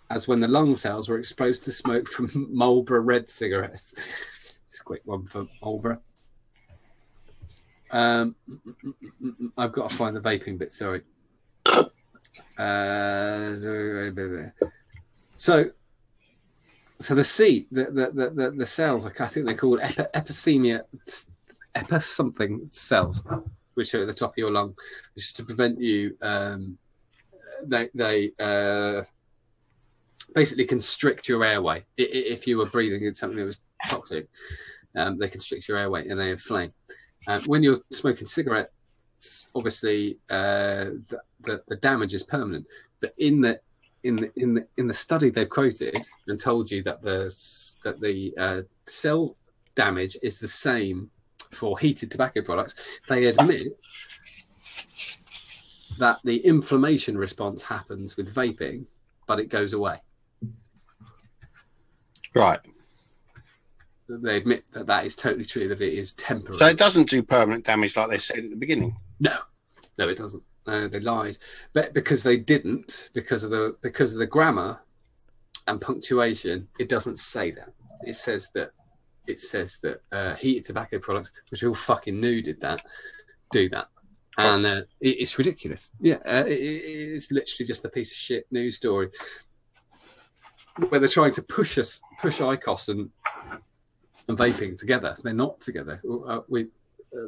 A: as when the lung cells were exposed to smoke from Marlboro Red cigarettes. It's a quick one for Marlboro. I've got to find the vaping bit. Sorry. So the cells, I think they're called epicemia, something cells, which are at the top of your lung, which is to prevent you. They basically constrict your airway. If you were breathing in something that was toxic, they constrict your airway and they inflame. When you're smoking cigarettes, obviously the damage is permanent. But in the study they've quoted and told you that the cell damage is the same for heated tobacco products, they admit that the inflammation response happens with vaping, but it goes away.
C: Right.
A: They admit that is totally true, that it is temporary.
C: So it doesn't do permanent damage like they said at the beginning?
A: No, it doesn't. They lied, but because they didn't, because of the grammar and punctuation, it doesn't say that. It says that heated tobacco products, which we all fucking knew do that, and it's ridiculous. Yeah, it's literally just a piece of shit news story where they're trying to push IQOS and vaping together. They're not together.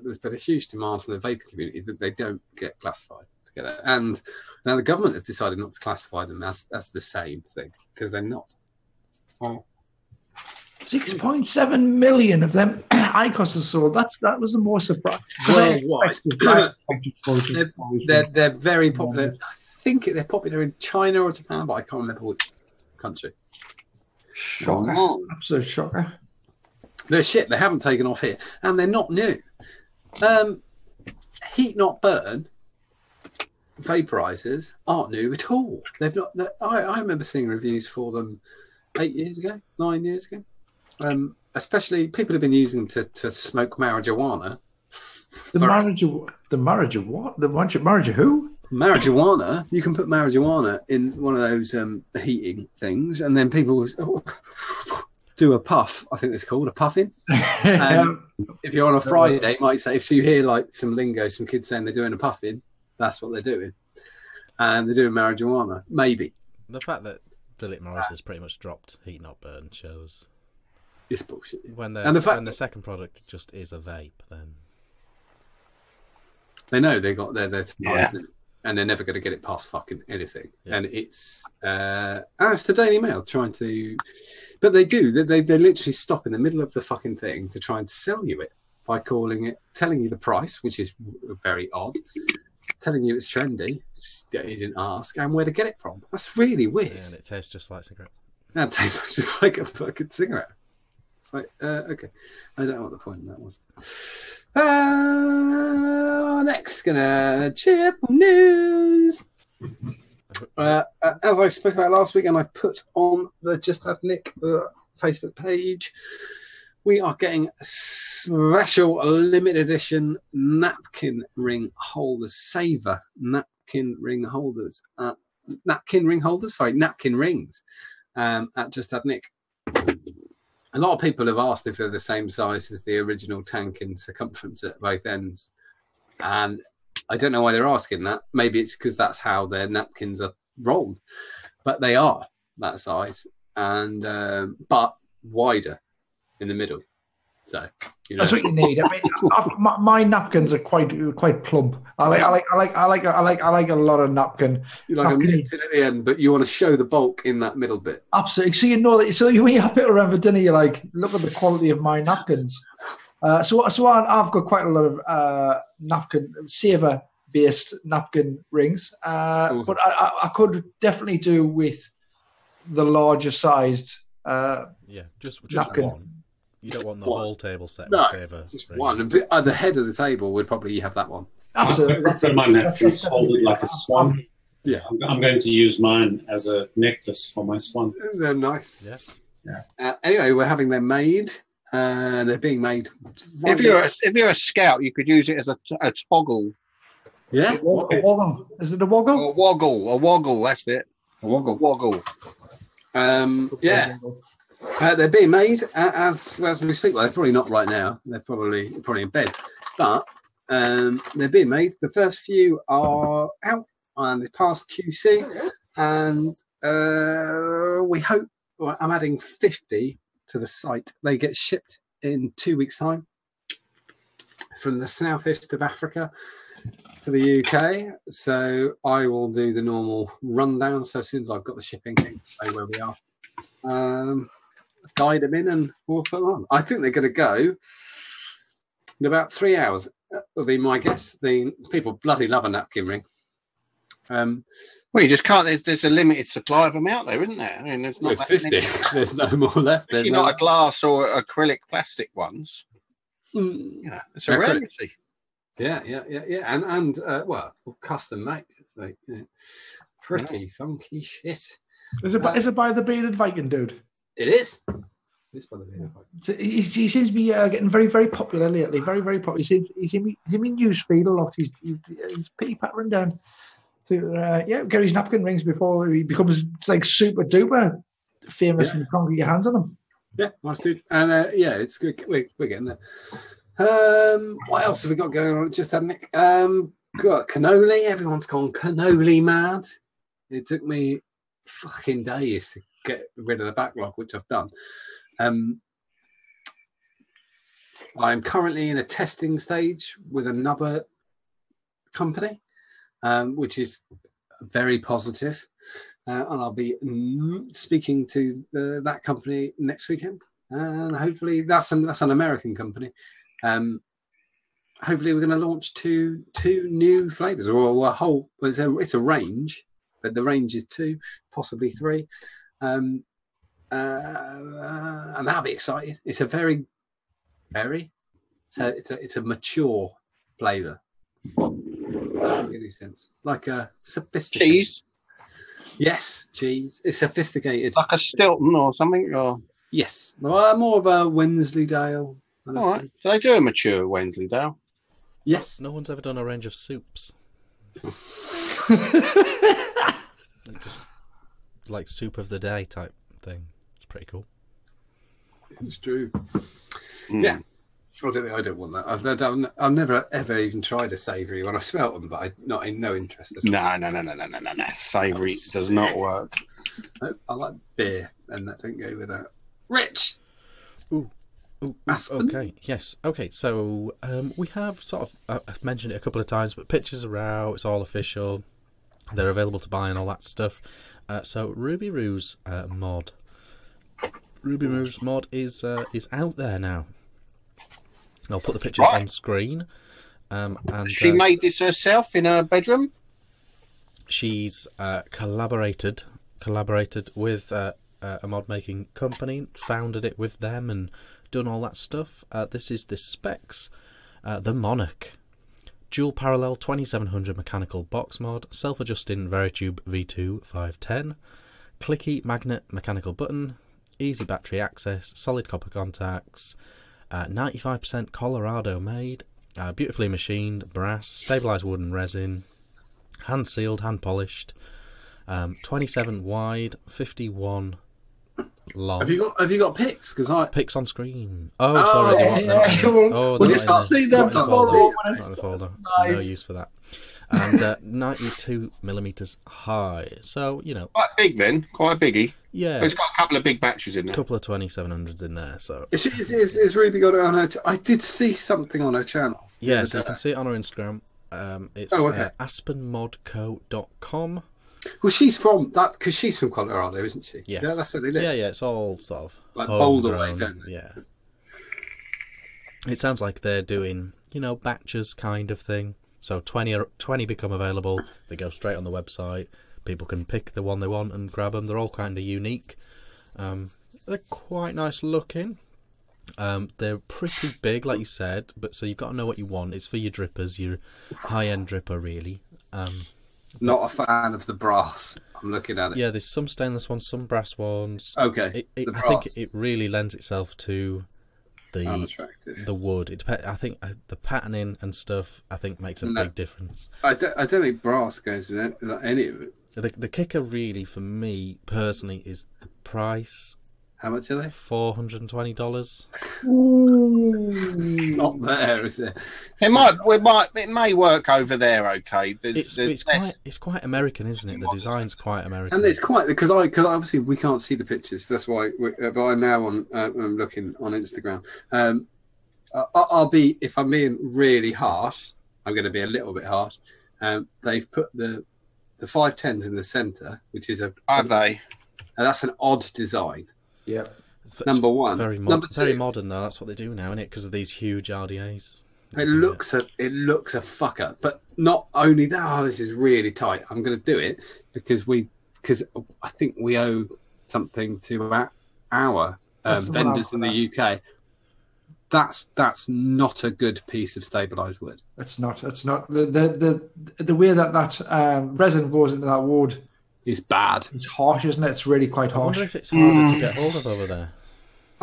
A: There's been a huge demand from the vaping community that they don't get classified together, and now the government has decided not to classify them as the same thing because they're not.
E: 6.7 million of them IQOS are sold. That was the most surprise.
A: Worldwide, they're very popular. I think they're popular in China or Japan, but I can't remember which country.
E: Shocker! Absolute shocker.
A: They're shit. They haven't taken off here, and they're not new. Heat not burn vaporizers aren't new at all. They've not. I remember seeing reviews for them 9 years ago. Especially people have been using them to smoke marijuana.
E: Marijuana who?
A: Marijuana. You can put marijuana in one of those heating things, and then people do a puff. I think it's called a puffin. If you're on a Friday, might say, if you hear like some lingo, some kids saying they're doing a puffin, that's what they're doing, and they're doing marijuana. Maybe
B: the fact that Philip Morris has pretty much dropped heat not burn shows
A: it's bullshit.
B: When the second product just is a vape, then
A: they know they got their supplies, and they're never going to get it past fucking anything. Yeah. And it's the Daily Mail trying to, but they do. They literally stop in the middle of the fucking thing to try and sell you it by telling you the price, which is very odd, telling you it's trendy, you didn't ask, and where to get it from. That's really weird.
B: Yeah, and it tastes just like cigarette.
A: And it tastes just like a fucking cigarette. It's like, okay. I don't know what the point of that was. Next, gonna chip news. As I spoke about last week, and I put on the Just Had Nick Facebook page, we are getting special limited edition napkin ring holders. Saver napkin ring holders. Napkin rings at Just Had Nick. A lot of people have asked if they're the same size as the original tank in circumference at both ends. And I don't know why they're asking that. Maybe it's because that's how their napkins are rolled. But they are that size. and but wider in the middle. So
E: that's what you need. I mean, my napkins are quite plump. I like a lot of napkin.
A: You like them nipped in at the end, but you want to show the bulk in that middle bit.
E: Absolutely. So you know that. So when you have it around for dinner, you're like, look at the quality of my napkins. So I've got quite a lot of napkin saver-based napkin rings,
A: Awesome.
E: but I could definitely do with the larger sized.
B: Just
E: napkin.
B: one. You don't want the whole table set
A: No,
B: with saver.
A: just
B: rings.
A: one. And at the head of the table would probably have that one.
E: Absolutely.
D: So my napkins folded like a swan.
A: Yeah.
D: I'm going to use mine as a necklace for my swan.
A: They're nice.
B: Yeah.
A: Anyway, we're having them made. They're being made.
C: If you're a scout, you could use it as a toggle.
A: Yeah.
E: A woggle. Is it a woggle?
C: A woggle. That's it.
A: A woggle.
C: Woggle.
A: Yeah. They're being made as we speak. Well, they're probably not right now. They're probably in bed. But they're being made. The first few are out and they passed QC. And we hope. Well, I'm adding 50 to the site. They get shipped in 2 weeks' time from the southeast of Africa to the UK. So I will do the normal rundown. So as soon as I've got the shipping, say where we are. Guide them in and we'll put them on. I think they're going to go in about 3 hours. Will be my guess. The people bloody love a napkin ring.
C: Well, you just can't. There's a limited supply of them out there, isn't there? I mean, there's not.
A: There's 50. There's no more left.
C: Especially not a glass or acrylic plastic ones. Yeah, it's a rarity.
A: Yeah. And well, custom made. So, pretty funky shit.
E: Is it by the bearded Viking dude?
A: It is. It's by the bearded Viking.
E: So he seems to be getting very, very popular lately. Very, very popular. He's in newsfeed a lot. He's pretty pattering down to get his napkin rings before he becomes like super duper famous and you can't get your hands on them.
A: Yeah, nice dude. And it's good. We're getting there. What else have we got going on? Just had Nick. Got cannoli. Everyone's gone cannoli mad. It took me fucking days to get rid of the backlog, which I've done. I'm currently in a testing stage with another company, which is very positive. And I'll be speaking to that company next weekend. And hopefully that's an American company. Hopefully we're going to launch two new flavors or a whole. It's a range, but the range is 2, possibly 3. And that'll be exciting. It's a very it's a mature flavor. Any sense? Like a sophisticated
C: cheese.
A: Yes, cheese. It's sophisticated.
C: Like a Stilton or something. Or
A: yes, well, more of a Wensleydale.
C: All right. Do they do a mature Wensleydale?
A: Yes.
B: No one's ever done a range of soups. Just like soup of the day type thing. It's pretty cool.
A: It's true. Yeah. I don't want that. I've never ever even tried a savoury one. I've smelt them, but I'm not in no interest.
C: No. Savoury does not work.
A: No, I like beer, and that don't go with that. Rich.
B: Ooh, okay. Yes. Okay. So we have sort of I've mentioned it a couple of times, but pictures are out. It's all official. They're available to buy and all that stuff. So Ruby Roo's mod. Ruby Roo's mod is out there now. I'll put the pictures on screen. And
C: she made this herself in her bedroom.
B: She's collaborated with a mod making company, founded it with them, and done all that stuff. This is the specs. The Monarch, dual parallel 2700 mechanical box mod, self-adjusting Veritube V2 510, clicky magnet mechanical button, easy battery access, solid copper contacts. 95% Colorado made, beautifully machined brass, stabilized wood and resin, hand sealed, hand polished, 27 wide, 51 long.
A: Have you got pics?
B: Pics on screen. Oh, sorry.
E: We'll just see them tomorrow.
B: No use for that. and 92 millimeters high. So, you know,
C: Quite big then, quite a biggie.
B: yeah,
C: It's got a couple of big batteries in
B: a
C: there.
B: couple of 2700s in there. So
A: Is Ruby got it on her? I did see something on her channel.
B: yeah, so you can see it on her Instagram. It's
A: okay.
B: aspenmodco.com.
A: Well, she's from that because she's from Colorado, isn't she?
B: Yes.
A: Yeah, that's where they live.
B: Yeah, it's all sort of
A: Like Boulder way,
B: homegrown,
A: don't they?
B: yeah. It sounds like they're doing, you know, batches kind of thing. So 20 become available. They go straight on the website. People can pick the one they want and grab them. They're all kind of unique. They're quite nice looking. They're pretty big, like you said, but so you've got to know what you want. It's for your drippers, your high-end dripper, really.
A: Not a fan of the brass. I'm looking at it.
B: Yeah, there's some stainless ones, some brass ones.
A: Okay.
B: I think
A: brass.
B: it really lends itself to
A: Unattractive.
B: the wood. I think the patterning and stuff, I think, makes a big difference.
A: I don't think brass goes with any of it.
B: The kicker, really, for me personally, is the price.
A: How much are they?
B: $420.
A: Not there, is it?
C: It may work over there. Okay,
B: It's quite American, isn't it? The design's quite American.
A: And it's quite because obviously we can't see the pictures. That's why. But I'm now on. I'm looking on Instagram. I'll be, if I'm being really harsh, I'm going to be a little bit harsh. They've put the 510s in the centre, which is
C: Have they?
A: And that's an odd design.
E: Yeah.
A: Number one.
B: Number two, very modern though. That's what they do now, isn't it? Because of these huge RDAs.
A: It looks a fucker, but not only that. Oh, this is really tight. I'm going to do it because I think we owe something to our vendors in the UK. That's not a good piece of stabilised wood.
E: It's not. The way that resin goes into that wood
A: is bad.
E: It's harsh, isn't it? It's really quite harsh.
B: I wonder if it's harder to get hold of over there.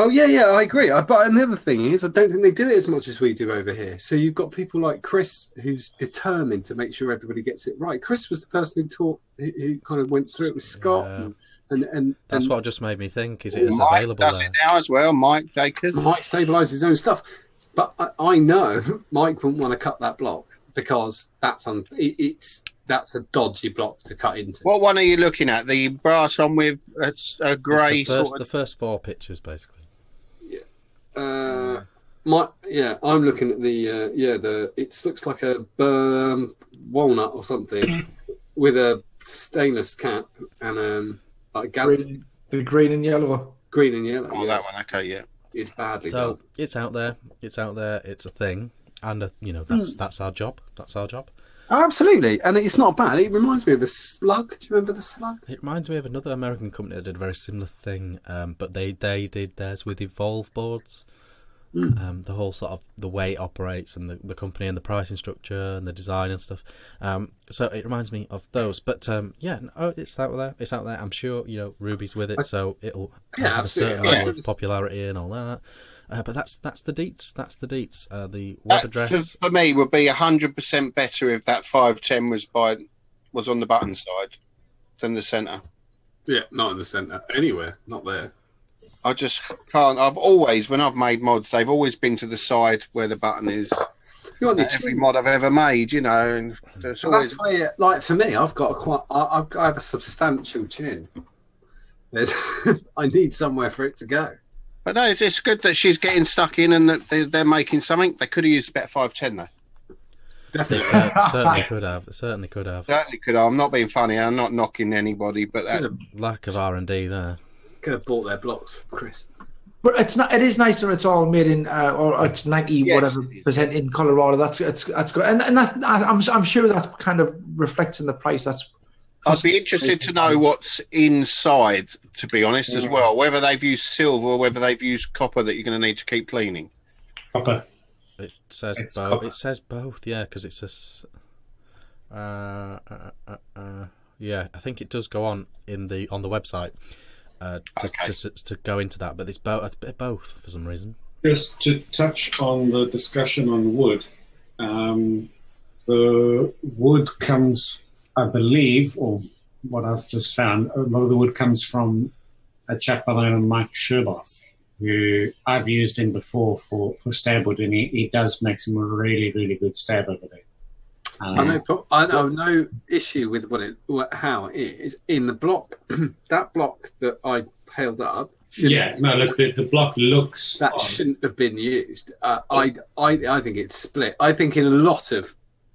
A: Oh yeah, I agree. But another thing is, I don't think they do it as much as we do over here. So you've got people like Chris, who's determined to make sure everybody gets it right. Chris was the person who kind of went through it with Scott, and
B: that's what just made me think. Is it available?
C: Does it now as well, Mike Jacobs?
A: Mike stabilises his own stuff, but I know Mike wouldn't want to cut that block because that's a dodgy block to cut into.
C: What one are you looking at? The brass one with a grey
B: the first four pictures, basically.
A: I'm looking at the it looks like a walnut or something with a stainless cap and like
E: the green and yellow.
A: Green and yellow.
C: Oh, that one. Okay, yeah.
A: It's badly
B: done.
A: So
B: it's out there. It's a thing, and that's our job. That's our job.
A: Absolutely, and it's not bad. It reminds me of the Slug. Do you remember the Slug?
B: It reminds me of another American company that did a very similar thing, but they did theirs with Evolve boards. The whole sort of the way it operates and the company and the pricing structure and the design and stuff. So it reminds me of those. But it's out there. It's out there. I'm sure Ruby's with it, so it'll have a certain level of popularity and all that. But that's the deets. That's the deets. The web address
C: for me would be 100% better if that 510 was on the button side than the centre.
A: Yeah, not in the centre. Anywhere, not there.
C: I just can't. I've always, when I've made mods, they've always been to the side where the button is. Every mod I've ever made, and
A: that's where, like for me, I've got I have a substantial chin. I need somewhere for it to go.
C: But no, it's good that she's getting stuck in and that they're making something. They could have used a better 510 though.
B: Certainly could have. Certainly could have.
C: I'm not being funny. I'm not knocking anybody, but
B: lack of R&D there.
A: Could have bought their blocks, Chris.
E: But it's not. It is nice that it's all made in, or it's 90% in Colorado. That's good, and that I'm sure that kind of reflects in the price.
C: I'd be interested to know what's inside, to be honest, as well. Whether they've used silver or whether they've used copper that you're going to need to keep cleaning.
D: Copper.
B: It says both. Copper. It says both. Yeah, because it's a. Yeah, I think it does go on on the website. To go into that, but it's both for some reason.
D: Just to touch on the discussion on wood, the wood comes, I believe, or what I've just found, a lot of the wood comes from a chap by the name of Mike Sherbath, who I've used him before for stab wood, and he does make some really, really good stab over there.
A: I have no issue with how it is in the block. That block that I held up.
D: Look, the block looks
A: that shouldn't have been used. I think it's split. I think in a lot of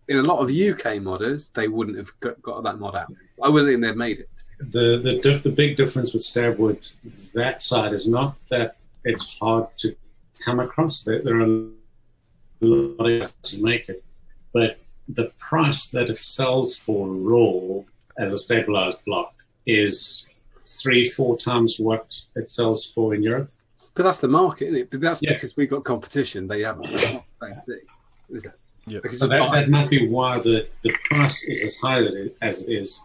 A: UK modders, they wouldn't have got that mod out. I wouldn't think they've made it.
D: The big difference with Stabwood, that side is not that it's hard to come across. There are a lot of ways to make it, but the price that it sells for raw as a stabilized block is 3-4 times what it sells for in Europe.
A: But that's the market, isn't it? But that's because we've got competition. They haven't. It's not the same thing, is it?
B: Yep.
D: So that might be why the price is as high as it is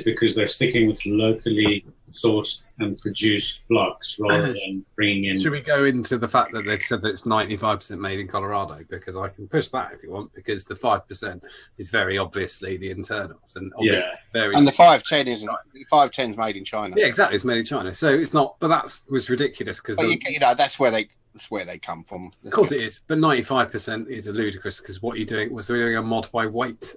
D: because they're sticking with locally sourced and produced blocks rather than bringing in...
A: Should we go into the fact that they've said that it's 95% made in Colorado? Because I can push that if you want, because the 5% is very obviously the internals. And obviously
C: and the 510 isn't. The 510 is made in China.
A: Yeah, exactly. It's made in China. So it's not... But that was ridiculous because...
C: that's where they come from.
A: Of course it is. But 95% is ludicrous because what you're doing was doing a mod by weight.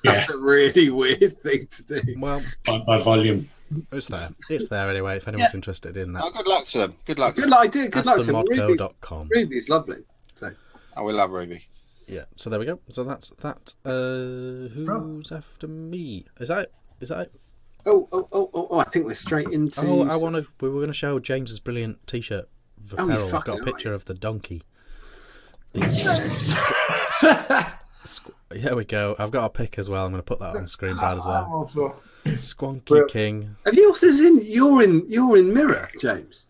A: That's a really weird thing to do.
B: Well,
D: by volume.
B: It's there anyway. If anyone's interested in that.
C: Oh, good luck to them. Good luck.
A: Good luck to them.
B: Modco.com.
A: Ruby's lovely. So.
C: Oh, we love Ruby.
B: Yeah. So there we go. So that's that. Who's after me? Is that?
A: Oh! I think we're straight into.
B: Oh, we were going to show James's brilliant T-shirt. Apparel. I've got a picture of the donkey. Here we go. I've got a pic as well. I'm going to put that on screen, Brad, as well. Squonky King.
A: Have you also seen? You're in Mirror, James.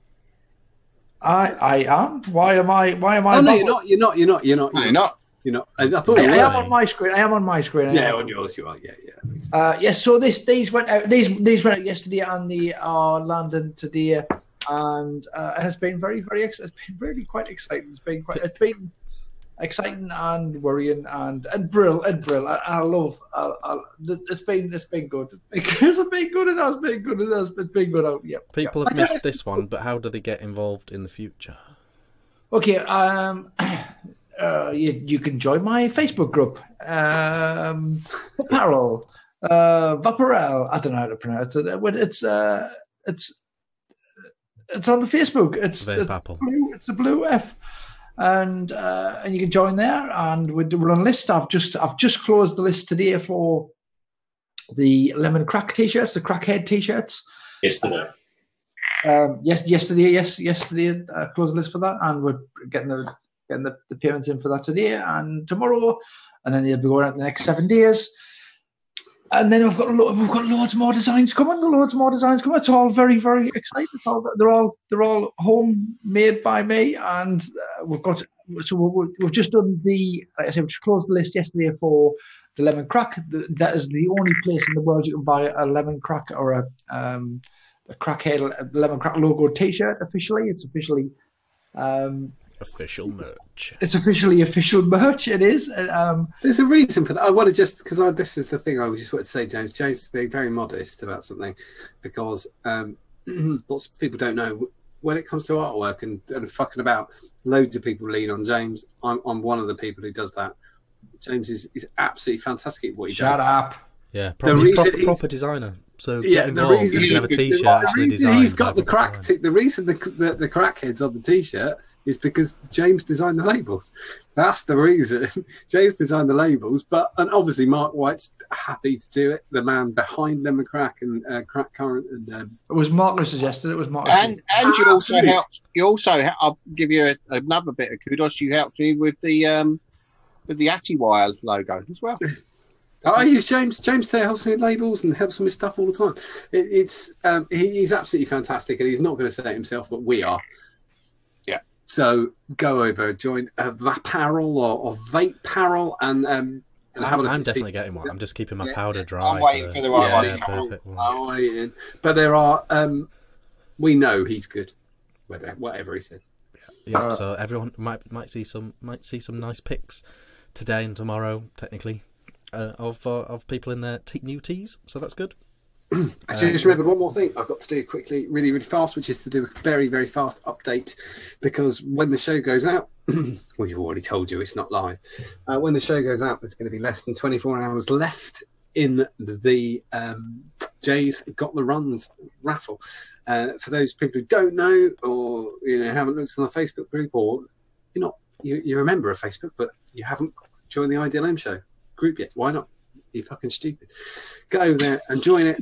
E: I am. Why am I?
A: Oh no, you're not. No, you're not. I thought I
E: am on my screen.
A: Yeah, on yours you are. Yeah.
E: Yes. So these went out. These went out yesterday, and they are landing today. And it's been very, very. It's been really quite exciting. It's been exciting and worrying and brill. I love. It's been good. It's been good. It has been good. It's been good out. Yeah.
B: People have missed this one, but how do they get involved in the future?
E: Okay. You can join my Facebook group. Apparel. Vaporel. I don't know how to pronounce it. It's on the Facebook. It's the blue F, and you can join there. And we're on a list. I've just closed the list today for the lemon crack t-shirts, the crackhead t-shirts.
D: Yesterday.
E: Yesterday. I closed the list for that, and we're getting the payments in for that today and tomorrow, and then they'll be going out the next 7 days. And then we've got loads more designs coming. It's all very, very exciting. They're all homemade by me, and we've just done like I said, we just closed the list yesterday for the lemon crack. That is the only place in the world you can buy a lemon crack or a crackhead lemon crack logo T-shirt. Officially, it's officially.
B: Official merch.
E: It's officially official merch. It is.
A: There's a reason for that. I want to just because this is the thing I just want to say, James. James is being very modest about something because lots of people don't know when it comes to artwork and fucking about. Loads of people lean on James. I'm one of the people who does that. James is absolutely fantastic at what he does.
E: Shut up.
B: Yeah, proper designer. So
A: the reason
B: you have a t-shirt.
A: He's got the crack. The reason the crackheads on the t-shirt is because James designed the labels. That's the reason. James designed the labels, and obviously Mark White's happy to do it. The man behind Lemon Crack and Crack Current, and
E: it was Mark who suggested it. Was Mark,
C: and you also helped. I'll give you another bit of kudos. You helped me with the Attiwire logo as well.
A: I use James. James there helps me with labels and helps me with stuff all the time. He's absolutely fantastic, and he's not going to say it himself, but we are. So go over, join Vaporel or Vaporel, and have a look.
B: I'm definitely getting one. I'm just keeping my powder dry.
C: I'm waiting for the right
B: one.
A: But there are. We know he's good, whatever he says.
B: Yeah. So everyone might see some nice pics today and tomorrow, technically, of people in their new tees. So that's good.
A: I just remembered one more thing I've got to do quickly, really, really fast, which is to do a very, very fast update, because when the show goes out, well, you've already told you it's not live. When the show goes out, there's going to be less than 24 hours left in the Jay's Got the Runs raffle. For those people who don't know, or haven't looked on the Facebook group, or you're a member of Facebook, but you haven't joined the IDLM show group yet. Why not? You're fucking stupid. Go over there and join it.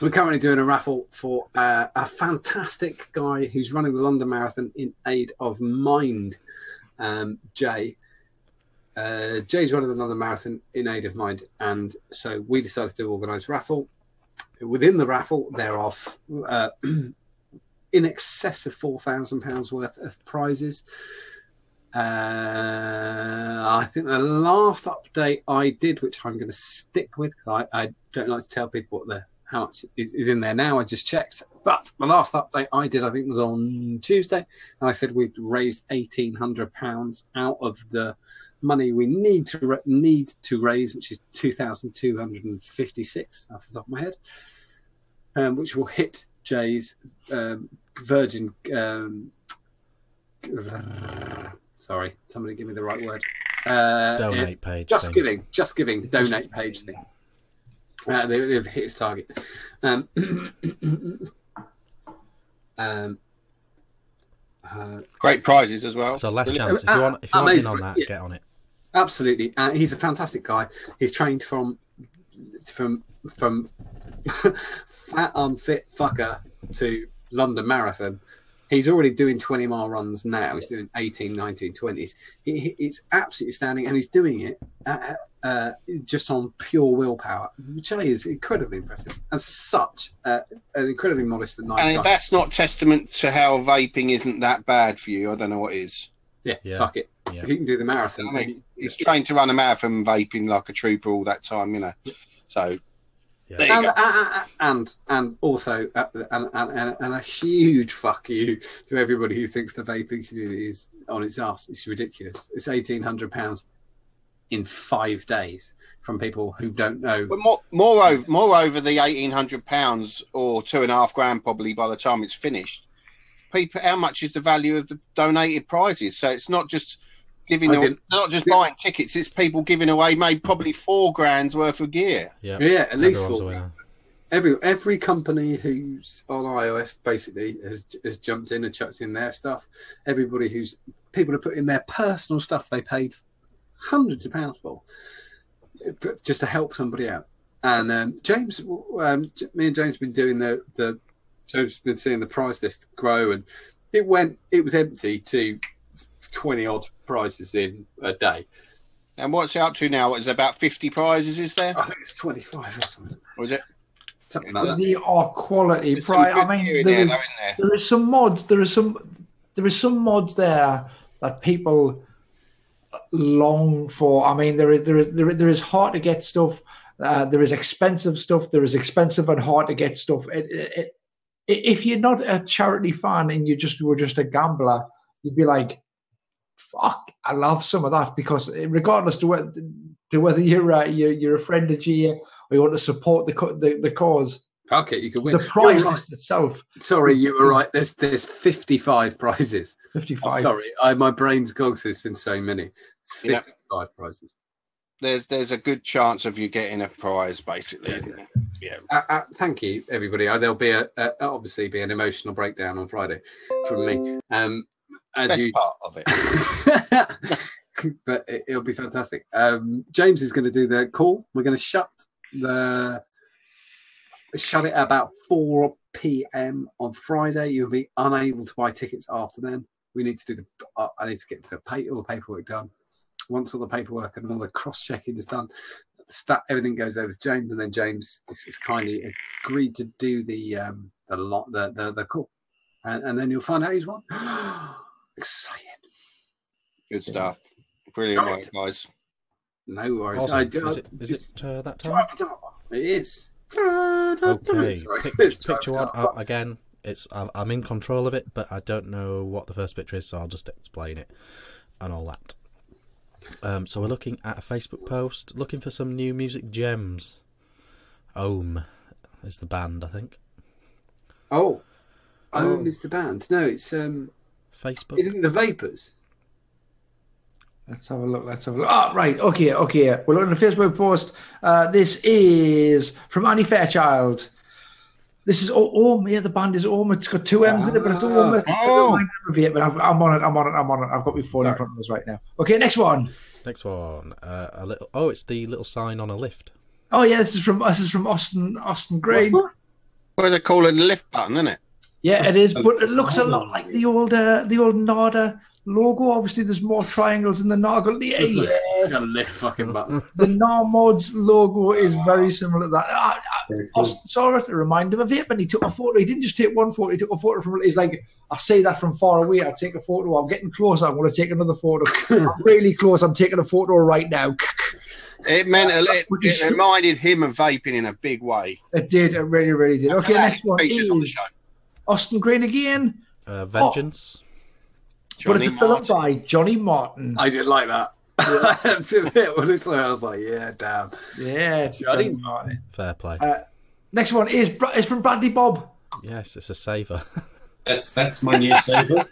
A: We're currently doing a raffle for a fantastic guy who's running the London Marathon in aid of Mind. Jay. Jay's running the London Marathon in aid of Mind, and so we decided to organise a raffle. Within the raffle, there are in excess of £4,000 worth of prizes. I think the last update I did, which I'm going to stick with, because I don't like to tell people how much is in there now. I just checked, but the last update I did, I think, was on Tuesday, and I said we'd raised £1,800 out of the money we need to raise, which is 2,256 off the top of my head, which will hit Jay's Virgin. Sorry, somebody give me the right word.
B: Donate page.
A: Just giving. Donate page thing. They've hit its target.
C: Great prizes as well.
B: So last chance. If you want in on that, get on it.
A: Absolutely. He's a fantastic guy. He's trained from fat unfit fucker to London Marathon. He's already doing 20-mile runs now. He's doing 18, 19, 20s. It's absolutely standing, and he's doing it just on pure willpower, which is incredibly impressive. And such an incredibly modest and nice guy.
C: And that's not testament to how vaping isn't that bad for you. I don't know what is.
A: Yeah. Fuck it. Yeah. If you can do the marathon.
C: I mean, he's trained to run a marathon vaping like a trooper all that time, So...
A: Yeah. And also a huge fuck you to everybody who thinks the vaping community is on its ass. It's ridiculous. It's £1,800 in 5 days from people who don't know.
C: But moreover, the £1,800 or £2,500 probably by the time it's finished. People, how much is the value of the donated prizes? So it's not just buying tickets, it's people giving away probably $4,000 worth of gear.
A: Yeah, at least $4,000. Every company who's on iOS basically has jumped in and chucked in their stuff. People have put in their personal stuff they paid hundreds of pounds for, just to help somebody out. And James, me and James have been doing James has been seeing the prize list grow, and it was empty to 20 odd prizes in a day.
C: And what's it up to now? Is there about 50 prizes, is there?
A: I think it's 25 or something.
C: Was it?
A: Something like that.
E: They are quality prize. I mean, there is some mods. There is some mods there that people long for. I mean, there is hard to get stuff. There is expensive stuff. There is expensive and hard to get stuff. If you're not a charity fan and were just a gambler, you'd be like, fuck, I love some of that, because regardless to whether you're a friend of G or you want to support the cause,
A: okay, you can win.
E: The prize list itself.
A: Sorry, you were right. There's 55 prizes.
E: 55.
A: I'm sorry, my brain's gogs. There's been so many. 55 prizes.
C: There's a good chance of you getting a prize, basically.
A: Yeah. Thank you, everybody. There'll be obviously be an emotional breakdown on Friday from me.
C: Best part of it.
A: But it'll be fantastic. James is going to do the call. We're going to shut it at about 4 p.m. on Friday. You'll be unable to buy tickets after then. We need to do I need to get all the paperwork done. Once all the paperwork and all the cross-checking is done, everything goes over to James, and then James is kindly agreed to do the call, and then you'll find out who's won. Exciting.
C: Good stuff. Brilliant work, guys.
A: No worries.
B: Awesome. Is it that time?
A: It is.
B: Okay. Picture one again. I'm in control of it, but I don't know what the first picture is, so I'll just explain it and all that. So we're looking at a Facebook post, looking for some new music gems. Ohm is the band, I think.
A: Oh, is the band? No, it's
B: Facebook.
A: Isn't it the Vapors?
E: Let's have a look. Oh, right. Okay. We're looking at the Facebook post. This is from Annie Fairchild. This is Ohm. Yeah, the band is Ohm. It's got 2 M's in it, but it's Ohm. It's I'm on it. I've got my phone in front of us right now. Okay, next one.
B: A little. Oh, it's the little sign on a lift.
E: Oh yeah, this is from Austin Green.
C: What is it called? A lift button, isn't it?
E: Yeah, it is, but it looks a lot like the old NADA logo. Obviously, there's more triangles in the NADA.
A: It's got a lift fucking button.
E: The NAMOD's logo is very similar to that. Austin saw it. It reminded him of it, and he took a photo. He didn't just take one photo. He took a photo from it. He's like, I see that from far away. I'll take a photo. I'm getting closer. I'm going to take another photo. I'm really close. I'm taking a photo right now.
C: It reminded him of vaping in a big way.
E: It did. It really, really did. Okay, next one is Austin Green again.
B: Vengeance.
E: But it's a film by Johnny Martin.
A: I did like that. I have to admit, when it's I was like, yeah, damn.
E: Yeah, Johnny Martin.
B: Fair play.
E: Next one is from Bradley Bob.
B: Yes, it's a saver.
D: That's my new saver.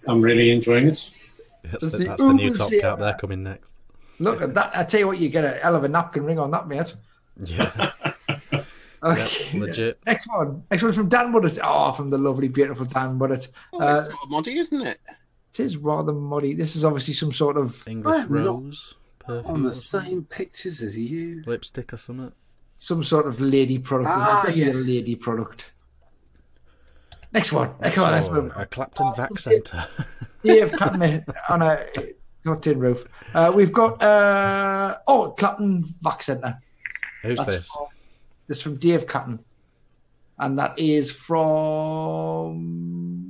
D: I'm really enjoying it.
B: That's the new top cap there coming next.
E: Look at that. I tell you what, you get a hell of a napkin ring on that, mate.
B: Yeah.
E: Okay.
B: Yep, legit.
E: Next one's from Dan Woodett. Oh, from the lovely, beautiful Dan Woodett.
C: It's sort of muddy, isn't it?
E: It is rather muddy. This is obviously some sort of
B: English rose perfume.
A: On the same pictures as you.
B: Lipstick or something.
E: Some sort of lady product. Yes. A lady product. Next one. Let's move.
B: A Clapton Vac Centre.
E: Yeah, Clapton on a tin roof. We've got Clapton Vac Centre.
B: Who's this?
E: This is from Dave Catton, and that is from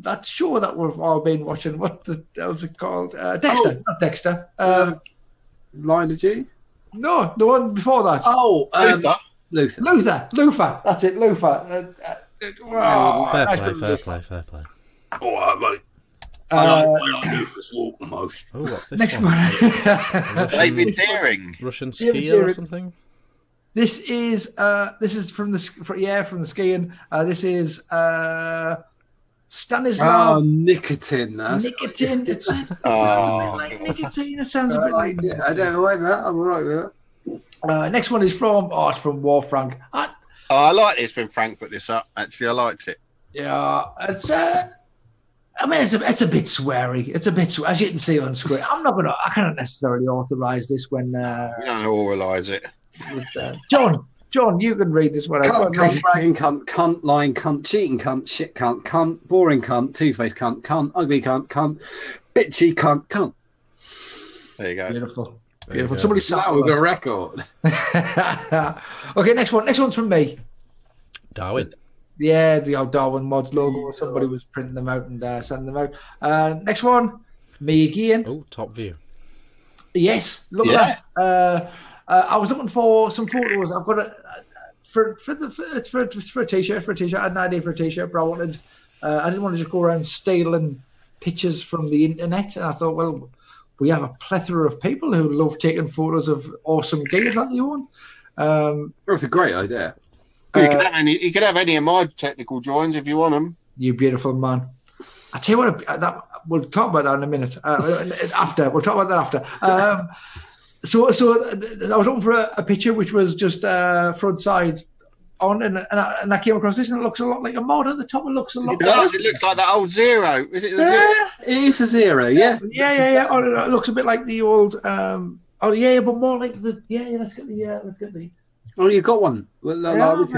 E: that show that we've all been watching. What the hell's it called? Dexter, not Dexter.
A: Line of Duty?
E: No, the one before that.
A: Oh,
E: Luther. That's it, Luther.
B: Fair play.
A: Oh, mate. I like Luther's walk the most.
B: Oh, what's this
E: Next
B: one?
C: David Deering.
B: Russian skier or something?
E: This is from the skiing. This is Stanislav.
A: Oh, nicotine.
E: Nicotine. It sounds a bit like nicotine. It sounds a bit like.
A: I don't know why that. I'm all right with that.
E: Next one is from from War Frank.
C: I like this when Frank put this up. Actually, I liked it.
E: Yeah, it's. I mean, it's a bit sweary. It's a bit, as you can see on screen. I can't necessarily authorise this when.
C: You don't authorise it.
E: John, you can read this one.
A: Cunt, bragging cunt, lying cunt, cheating cunt, shit cunt, boring cunt, two-faced cunt, ugly cunt, bitchy cunt.
C: There you go.
E: Beautiful.
A: Somebody said that was a record.
E: Okay, next one. Next one's from me.
B: Darwin.
E: Yeah, the old Darwin Mods logo. Somebody was printing them out and sending them out. Next one, me again.
B: Oh, top view.
E: Yes, look at that. I was looking for some photos. I've got for a t-shirt. I had an idea for a t-shirt, but I didn't want to just go around stealing pictures from the internet. And I thought, well, we have a plethora of people who love taking photos of awesome gear that they own.
A: That's a great idea.
C: You could have any of my technical drawings if you want them.
E: You beautiful man. I tell you what, we'll talk about that in a minute. We'll talk about that after. So I was looking for a picture which was just front side on, and I came across this, and it looks a lot like a mod at the top. It looks a lot.
C: It does. It looks like that old Zero. Is it the Zero?
A: It is a Zero. Yeah.
E: Yeah. Oh, it looks a bit like the old. But more like the. Yeah. Let's get the.
A: Oh, you got one. Well,
E: I haven't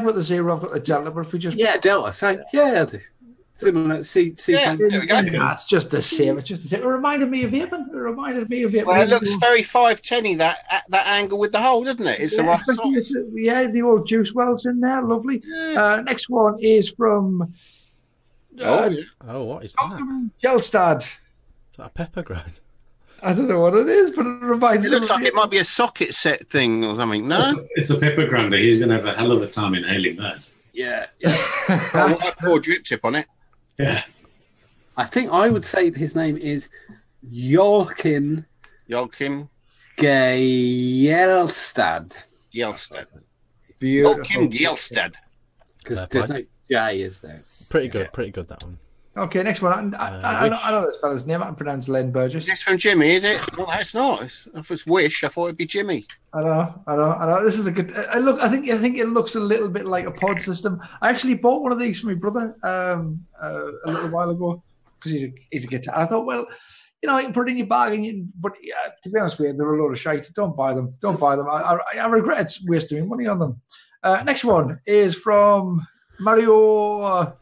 E: got the Zero. I've got the Delta. But if we just
A: Delta. So, I do. Similar. See.
C: Yeah, there we go.
E: It's just the same. It's just the same. It reminded me of vaping.
C: Well, it looks very 510-y that angle with the hole, doesn't it? It's the right size.
E: Yeah, the old juice wells in there. Lovely. Yeah. Next one is from.
B: What is that?
E: Gelstad.
B: Is that a pepper grind?
E: I don't know what it is, but it reminds me.
C: It looks like it might be a socket set thing or something. No,
D: it's a pepper grinder. He's going to have a hell of a time inhaling that.
A: Yeah.
C: I pour drip tip on it.
D: Yeah.
A: I think I would say his name is Joachim
C: Joachim
A: Gejelstad.
C: Gjelstad.
E: Beautiful.
C: Oh, Kim Gjelstad.
A: Because there's no J, is there?
B: Pretty good that one.
E: Okay, next one. I know this fella's name. I can pronounce Len Burgess.
C: Is this from Jimmy, is it? No, it's not. If it's Wish, I thought it'd be Jimmy.
E: I know. This is a good. I think it looks a little bit like a pod system. I actually bought one of these for my brother a little while ago because he's a guitar. I thought, well, you can put it in your bag, but to be honest with you, they're a load of shite. Don't buy them. I regret wasting money on them. Next one is from Mario.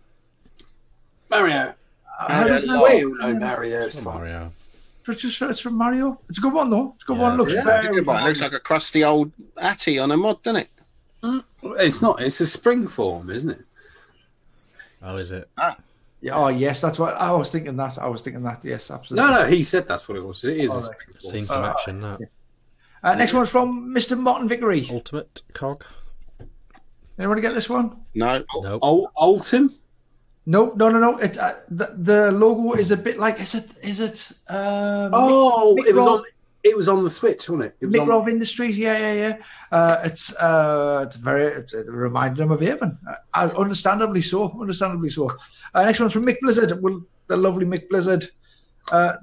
A: Mario. Mario.
B: It's Mario.
E: It's from Mario. It's a good one, though. It's a good one. Looks very
C: good one. It looks like a crusty old Atty on a mod, doesn't it?
A: It's not. It's a spring form, isn't it?
B: Oh, is it?
E: Yeah. Oh, yes. That's what I was thinking. Yes, absolutely.
A: No. He said that's what it was. It is a spring form.
B: Seen some action. That.
E: Next one's from Mr. Martin Vickery.
B: Ultimate cog.
E: Anyone get this one?
C: No.
B: Nope.
A: Ultim?
E: No. It, the logo is a bit like. Is it?
A: It was on the Switch, wasn't it?
E: Mikrov Industries. Yeah. It's it reminded him of vaping. Understandably so. Next one's from Mick Blizzard. The lovely Mick Blizzard.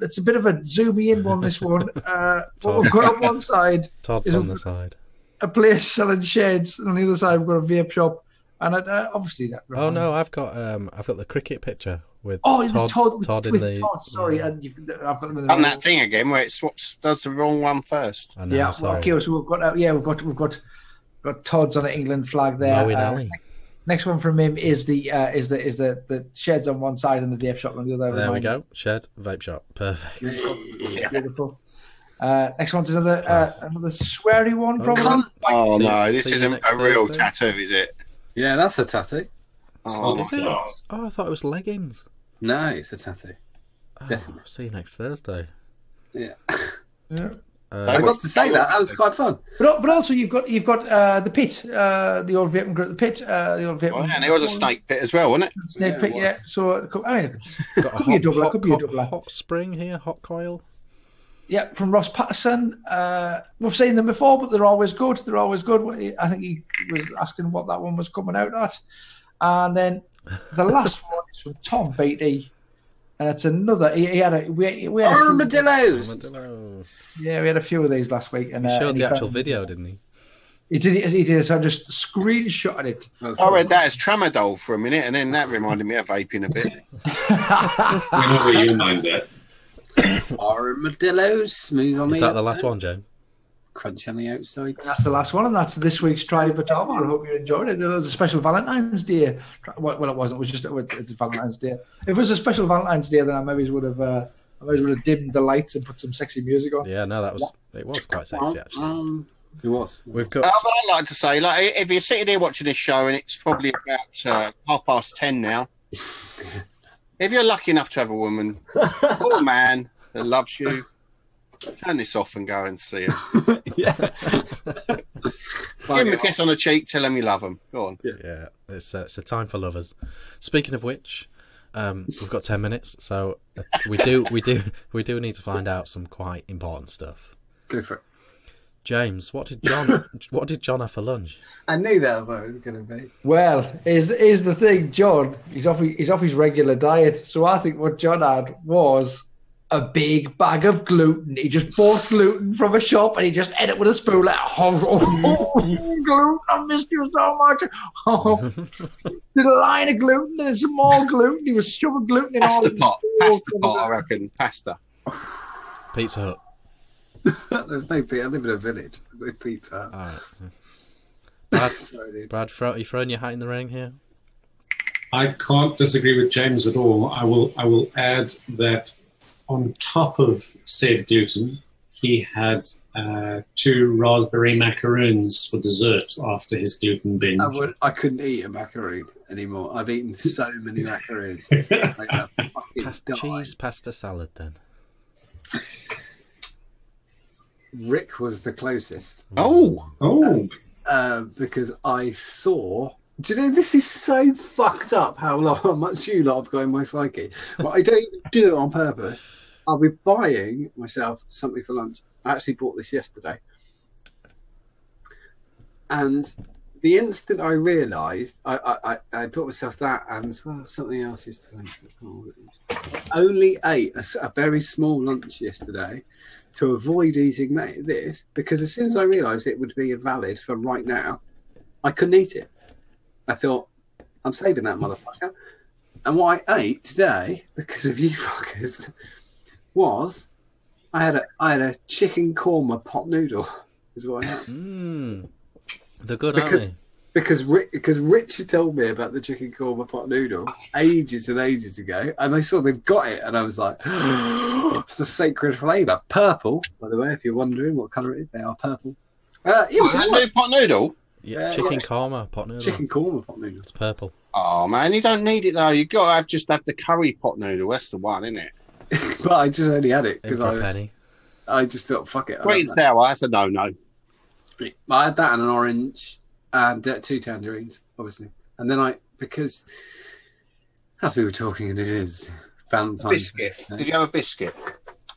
E: It's a bit of a zoomy in one. This one. What we've got on one side.
B: Todd's on the side.
E: A place selling shades, and on the other side we've got a vape shop. And obviously that.
B: Oh no, I've got the cricket picture with
E: Todd
B: in the.
E: Todd, sorry, and I've got them in the.
C: On that thing again where it swaps, does the wrong one first.
B: I know, sorry.
E: Okay, so we've got Todd's on the England flag there. Next one from him is the sheds on one side and the vape shop on the other.
B: There we go. Shed, vape shop, perfect.
E: Beautiful. Next one's another sweary one, probably.
C: Oh no, this isn't a real tattoo, is it?
A: Yeah, that's a tattoo.
C: Oh,
B: is it? Oh, I thought it was leggings.
A: No, it's a tattoo. Definitely.
B: See you next Thursday.
A: Yeah.
C: I
A: got to say that. That was quite fun.
E: But also you've got the pit, the old vaping group, the pit, the old vaping.
C: And there was a snake pit as well, wasn't it?
E: Snake pit, yeah. So I mean, could be a double.
B: Hot spring here, hot coil.
E: Yeah, from Ross Patterson. We've seen them before, but they're always good. I think he was asking what that one was coming out at. And then the last one is from Tom Beatty. And it's another. We had
A: armadillos.
E: Yeah, we had a few of these last week. And
B: he showed the actual video, didn't he?
E: He did. So I just screenshotted it.
C: I read that as tramadol for a minute, and then that reminded me of vaping a bit.
D: We know where your mind's at.
A: Armadillos, smooth on the.
B: Is that the last one, Joe?
A: Crunch on the outside.
E: And that's the last one, and that's this week's Try Batom. I hope you enjoyed it. There was a special Valentine's Day. Well, it wasn't. It was it's Valentine's Day. If it was a special Valentine's Day, then I maybe would have dimmed the lights and put some sexy music on.
B: Yeah, no, it was quite sexy actually.
A: It was.
B: We've got.
C: I'd like to say, like, if you're sitting here watching this show and it's probably about 10:30 now, if you're lucky enough to have a woman or a man that loves you, turn this off and go and see him.
A: Yeah.
C: Give him a kiss on the cheek, tell him you love him. Go on.
B: Yeah, it's a time for lovers. Speaking of which, we've got 10 minutes, so we do need to find out some quite important stuff.
A: Go for it.
B: James, what did John have for lunch?
A: I knew that was what it was going to be.
E: Well, is the thing, John? He's off his regular diet, so I think what John had was a big bag of gluten. He just bought gluten from a shop and he just ate it with a spoon. Like, gluten, I missed you so much. Did a line of gluten and some more gluten. He was shoving gluten in
C: Pasta pot, I reckon. Pasta.
B: Pizza Hut.
A: There's no pizza. I live in a village. There's no pizza.
B: All right. Brad, are you throwing your hat in the ring here?
D: I can't disagree with James at all. I will add that on top of said gluten, he had 2 raspberry macaroons for dessert after his gluten binge.
A: I couldn't eat a macaroon anymore. I've eaten so many macaroons.
B: Cheese pasta salad then.
A: Rick was the closest.
C: Oh.
A: Because I saw. Do you know this is so fucked up? How much you lot have got in my psyche? Well, I don't even do it on purpose. I'll be buying myself something for lunch. I actually bought this yesterday. And the instant I realised, I bought myself that and something else yesterday. Only ate a very small lunch yesterday to avoid eating this, because as soon as I realised it would be invalid for right now, I couldn't eat it. I thought, I'm saving that motherfucker. And what I ate today, because of you fuckers, was I had a chicken korma pot noodle. Is what I had.
B: They're good, aren't they?
A: Because Richard told me about the chicken korma pot noodle ages and ages ago, and I saw they've got it, and I was like, it's the sacred flavour. Purple, by the way, if you're wondering what colour it is, they are purple.
C: It was a new pot noodle.
B: Yeah, chicken korma pot noodle.
A: Chicken korma pot noodle.
B: It's purple.
C: Oh man, you don't need it though. You got to just have the curry pot noodle. That's the one, isn't it?
A: But I just only had it because
B: penny.
A: I just thought, fuck it.
C: Sweet and sour. That's a no.
A: I had that and an orange and 2 tangerines, obviously. And then because as we were talking, and it is Valentine's Day.
C: Biscuit. Did you have a biscuit?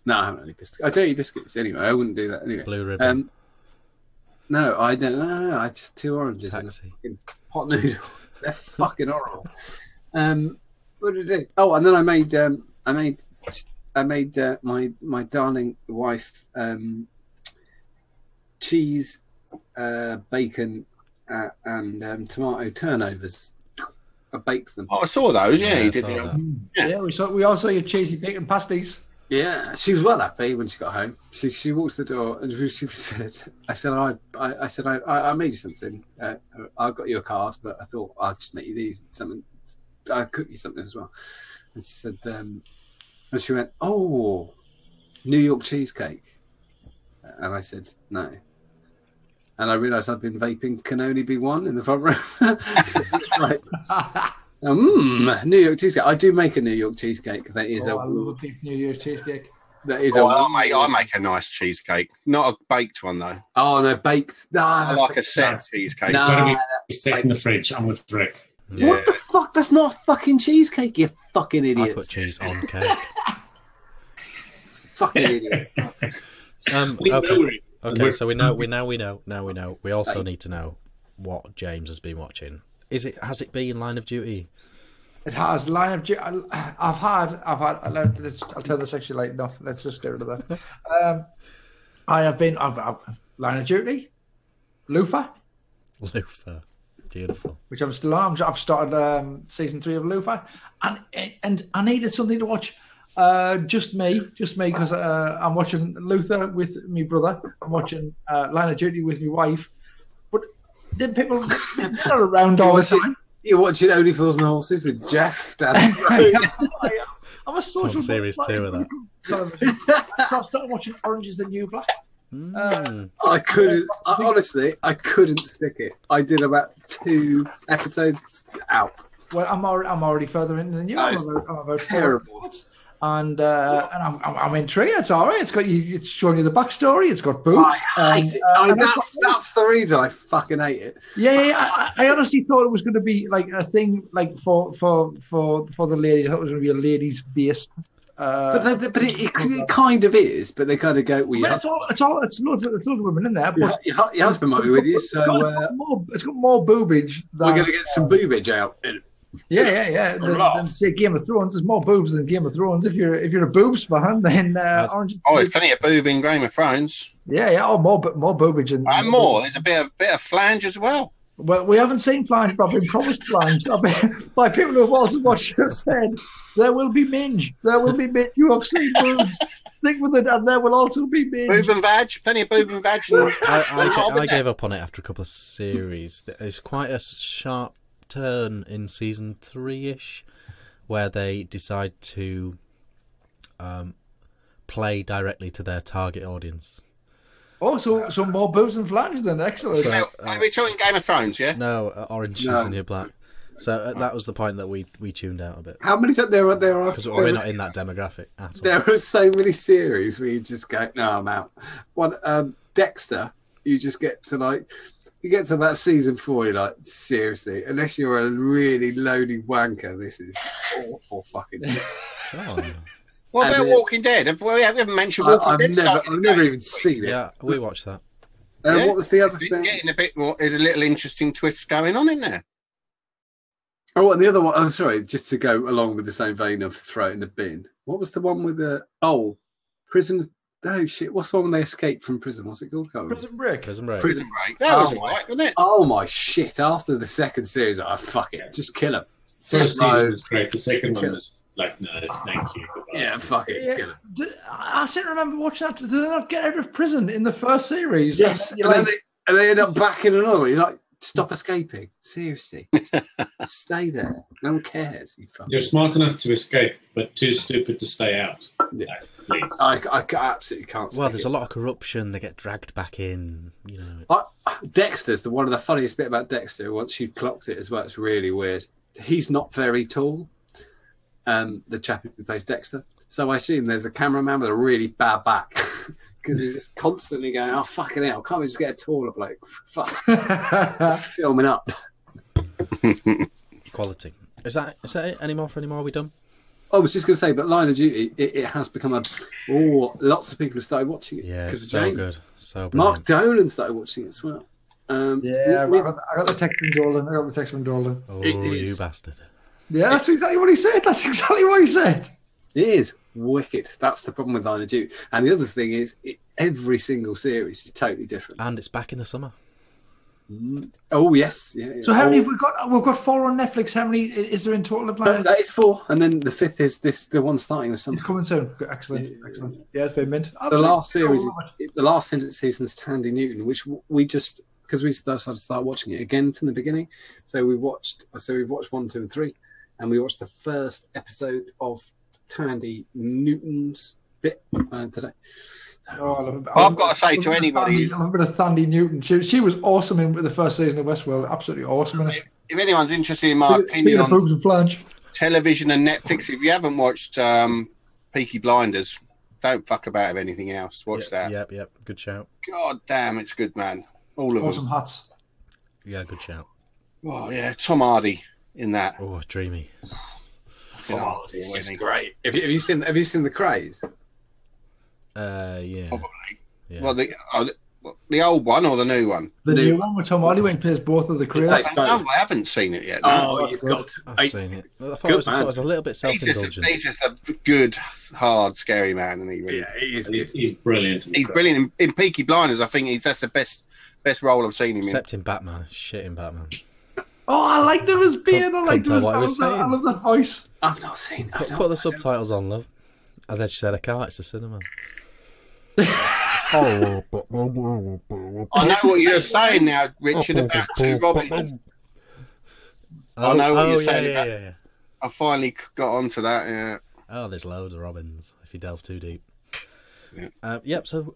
A: No, I haven't had any biscuits. I don't eat biscuits anyway. I wouldn't do that anyway.
B: Blue ribbon.
A: No, I don't. No. I just 2 oranges
B: Taxi.
A: and a fucking pot noodle. They're fucking horrible. What did I do? Oh, and then I made my darling wife cheese, bacon, and tomato turnovers. I baked them.
C: Oh, I saw those. Yeah, you did.
E: Yeah, we all saw your cheesy bacon pasties.
A: Yeah, she was well happy when she got home. She walks the door and she said, I made you something. I got you a card, but I thought I'll just make you these something. I'll cook you something as well. And she said, and she went, oh, New York cheesecake. And I said, no. And I realised I'd been vaping can only be one in the front room. So she was like, New York cheesecake. I do make a New York cheesecake. That is
E: I love a big New Year's cheesecake.
A: That is
C: I make a nice cheesecake. Not a baked one though.
A: Oh no, baked. No,
C: I like a set cheesecake.
D: It's got to be set in the fridge. I'm with Rick.
C: Yeah.
A: What the fuck? That's not a fucking cheesecake, you fucking idiot.
B: I put cheese on cake.
A: Fucking idiot.
B: Okay, so we know. We also need to know what James has been watching. Has it been Line of Duty?
E: It has Line of Duty. I've had. I'll turn the section light off. Let's just get rid of that. I've Line of Duty, Lufa,
B: beautiful.
E: which I'm still on. I've started season 3 of Lufa, and I needed something to watch. Just me, because I'm watching Luther with my brother. I'm watching Line of Duty with my wife. But then people they're not around all the time.
A: You're watching Only Fools and Horses with Jeff.
E: I'm a social
B: series 2 of that.
E: So I've started watching Orange Is the New Black.
A: I couldn't. Honestly, I couldn't stick it. I did about 2 episodes out.
E: Well, I'm already further in than you. I'm about
A: terrible.
E: And I'm intrigued. It's all right. It's showing you the backstory. It's got boobs.
A: I hate it. That's the reason I fucking hate it.
E: Yeah. I honestly thought it was going to be like a thing like for the ladies. I thought it was going to be a ladies based.
A: But it kind of is. But they kind of go. Well,
E: it's loads of women in there. But
A: your husband might be with you, so
E: it's got more boobage.
A: We're going to get some boobage out.
E: Yeah. Than say Game of Thrones. There's more boobs than Game of Thrones. If you're a boobs fan, then Orange.
C: There's plenty of boob in Game of Thrones.
E: Yeah. Oh, more boobage and
C: more. There's a bit of flange as well.
E: Well, we haven't seen flange, but I've been promised flange by people who have also watched it. Have said there will be minge. There will be minge. You have seen boobs. Stick with it, and there will also be minge.
C: Boob and vag. Plenty of boob and vag.
B: I gave up on it after a couple of series. It's quite a sharp turn in season 3-ish where they decide to play directly to their target audience.
E: Oh, so more boobs and flange then. Excellent.
C: So, are we talking Game of Thrones, yeah?
B: No, Orange Is the New Black. So that was the point that we tuned out a bit.
A: How many times there are?
B: Because we're not in that demographic at all.
A: There are so many series where you just go, no, I'm out. One, Dexter, you just get to you get to about season 4, you're like, seriously, unless you're a really lonely wanker, this is awful fucking shit.
C: What about Walking Dead? Have we ever mentioned Walking Dead?
A: I've never even seen it.
B: Yeah, we watched that.
A: What was the other thing?
C: Getting a bit more. There's a little interesting twist going on in there.
A: Oh, and the other one. Oh, sorry, just to go along with the same vein of throw it in the bin. What was the one with the prison? Oh shit! What's the one when they escape from prison? What's it called?
E: Prison Break.
B: Prison Break.
C: Prison Break. That was alright, wasn't it?
A: Oh my shit! After the second series, fuck it, just kill him.
D: First season was great. The second one was like, no, thank you. Goodbye.
A: Yeah, fuck it, kill him.
E: I seem to remember watching that. Did they not get out of prison in the first series?
A: Yes, and they end up back in another one. You're like, stop escaping. Seriously, stay there. No one cares.
D: You're smart enough to escape, but too stupid to stay out.
A: Yeah.
D: Please.
A: I absolutely can't.
B: Well, there's a lot of corruption. They get dragged back in. You know,
A: Dexter's one of the funniest bit about Dexter. Once you clocked it as well, it's really weird. He's not very tall. The chap who plays Dexter. So I assume there's a cameraman with a really bad back because he's just constantly going, "Oh fucking hell! Can't we just get a taller bloke?" Fuck, filming up.
B: Quality. Is that it? Any more? Are we done?
A: I was just going to say, but Line of Duty, it has become lots of people have started watching it.
B: Yeah,
A: it's
B: so good. So brilliant.
A: Mark Dolan started watching it as well.
E: I got the text from Dolan.
B: Oh, you bastard.
E: Yeah, that's exactly what he said.
A: It is wicked. That's the problem with Line of Duty. And the other thing is, every single series is totally different.
B: And it's back in the summer.
A: Oh yes, yeah.
E: So how many have we got? We've got 4 on Netflix. How many is there in total of Line?
A: That is 4, and then the 5th is the one starting this summer.
E: It's coming soon. Excellent. Yeah, it's been mint.
A: The last series, the last season is Tandy Newton, which we just because we decided to start watching it again from the beginning. So we've watched 1, 2, and 3, and we watched the first episode of Tandy Newton's bit today.
C: I've got to say to anybody,
E: I'm a bit of Tandy Newton. She was awesome in the first season of Westworld. Absolutely awesome.
C: If anyone's interested in my opinion on
E: boobs and flange,
C: television and Netflix, if you haven't watched Peaky Blinders, don't fuck about with anything else. Watch that.
B: Yep. Good shout.
C: God damn, it's good, man. All of
E: awesome
C: them.
E: hats.
B: Yeah, good shout.
C: Oh yeah, Tom Hardy in that.
B: Oh, dreamy.
A: It's just great. Have you seen The Craze?
B: Yeah.
C: Probably.
B: Yeah.
C: Well, the old one or the new one?
E: The new one with Tom Hardy when he plays both of the crew.
C: I haven't seen it yet.
A: No. You've got to.
B: I've seen it. I thought it was a little bit self-indulgent.
C: He's just a good, hard, scary man, and
D: He's brilliant.
C: He's brilliant in Peaky Blinders. I think that's the best role I've seen him in.
B: Except in Batman. Shit in Batman.
E: Oh, I liked him as being. I liked him as
B: I
E: love that voice.
A: I've not seen.
B: Put the subtitles on, love. And then she said, "I can't. It's the cinema." Oh,
C: I know what you're saying now, Richard, about 2 Robins. I know what you're saying about.
B: Yeah.
C: I finally got onto that. Yeah.
B: Oh, there's loads of Robins if you delve too deep.
C: Yeah.
B: Yep. So,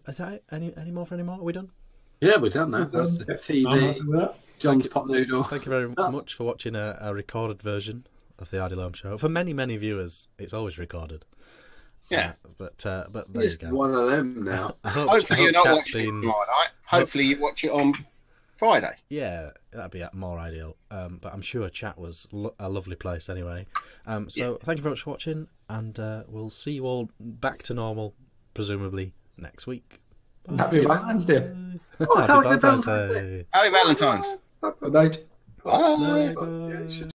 B: any more? Are we done?
A: Yeah, we're done now. That's the TV. John's pot noodle.
B: Thank you very much for watching a recorded version of the Ardy Loam Show. For many viewers, it's always recorded.
C: Yeah,
B: but there you go.
A: One of them now.
C: Hopefully you're not watching it tomorrow night. Hopefully you watch it on Friday.
B: Yeah, that'd be more ideal. But I'm sure chat was a lovely place anyway. Thank you very much for watching, and we'll see you all back to normal, presumably next week. Bye.
E: Happy Valentine's Day.
B: Happy Valentine's Day.
C: Happy Valentine's.
E: Good night.
C: Bye.
B: Bye.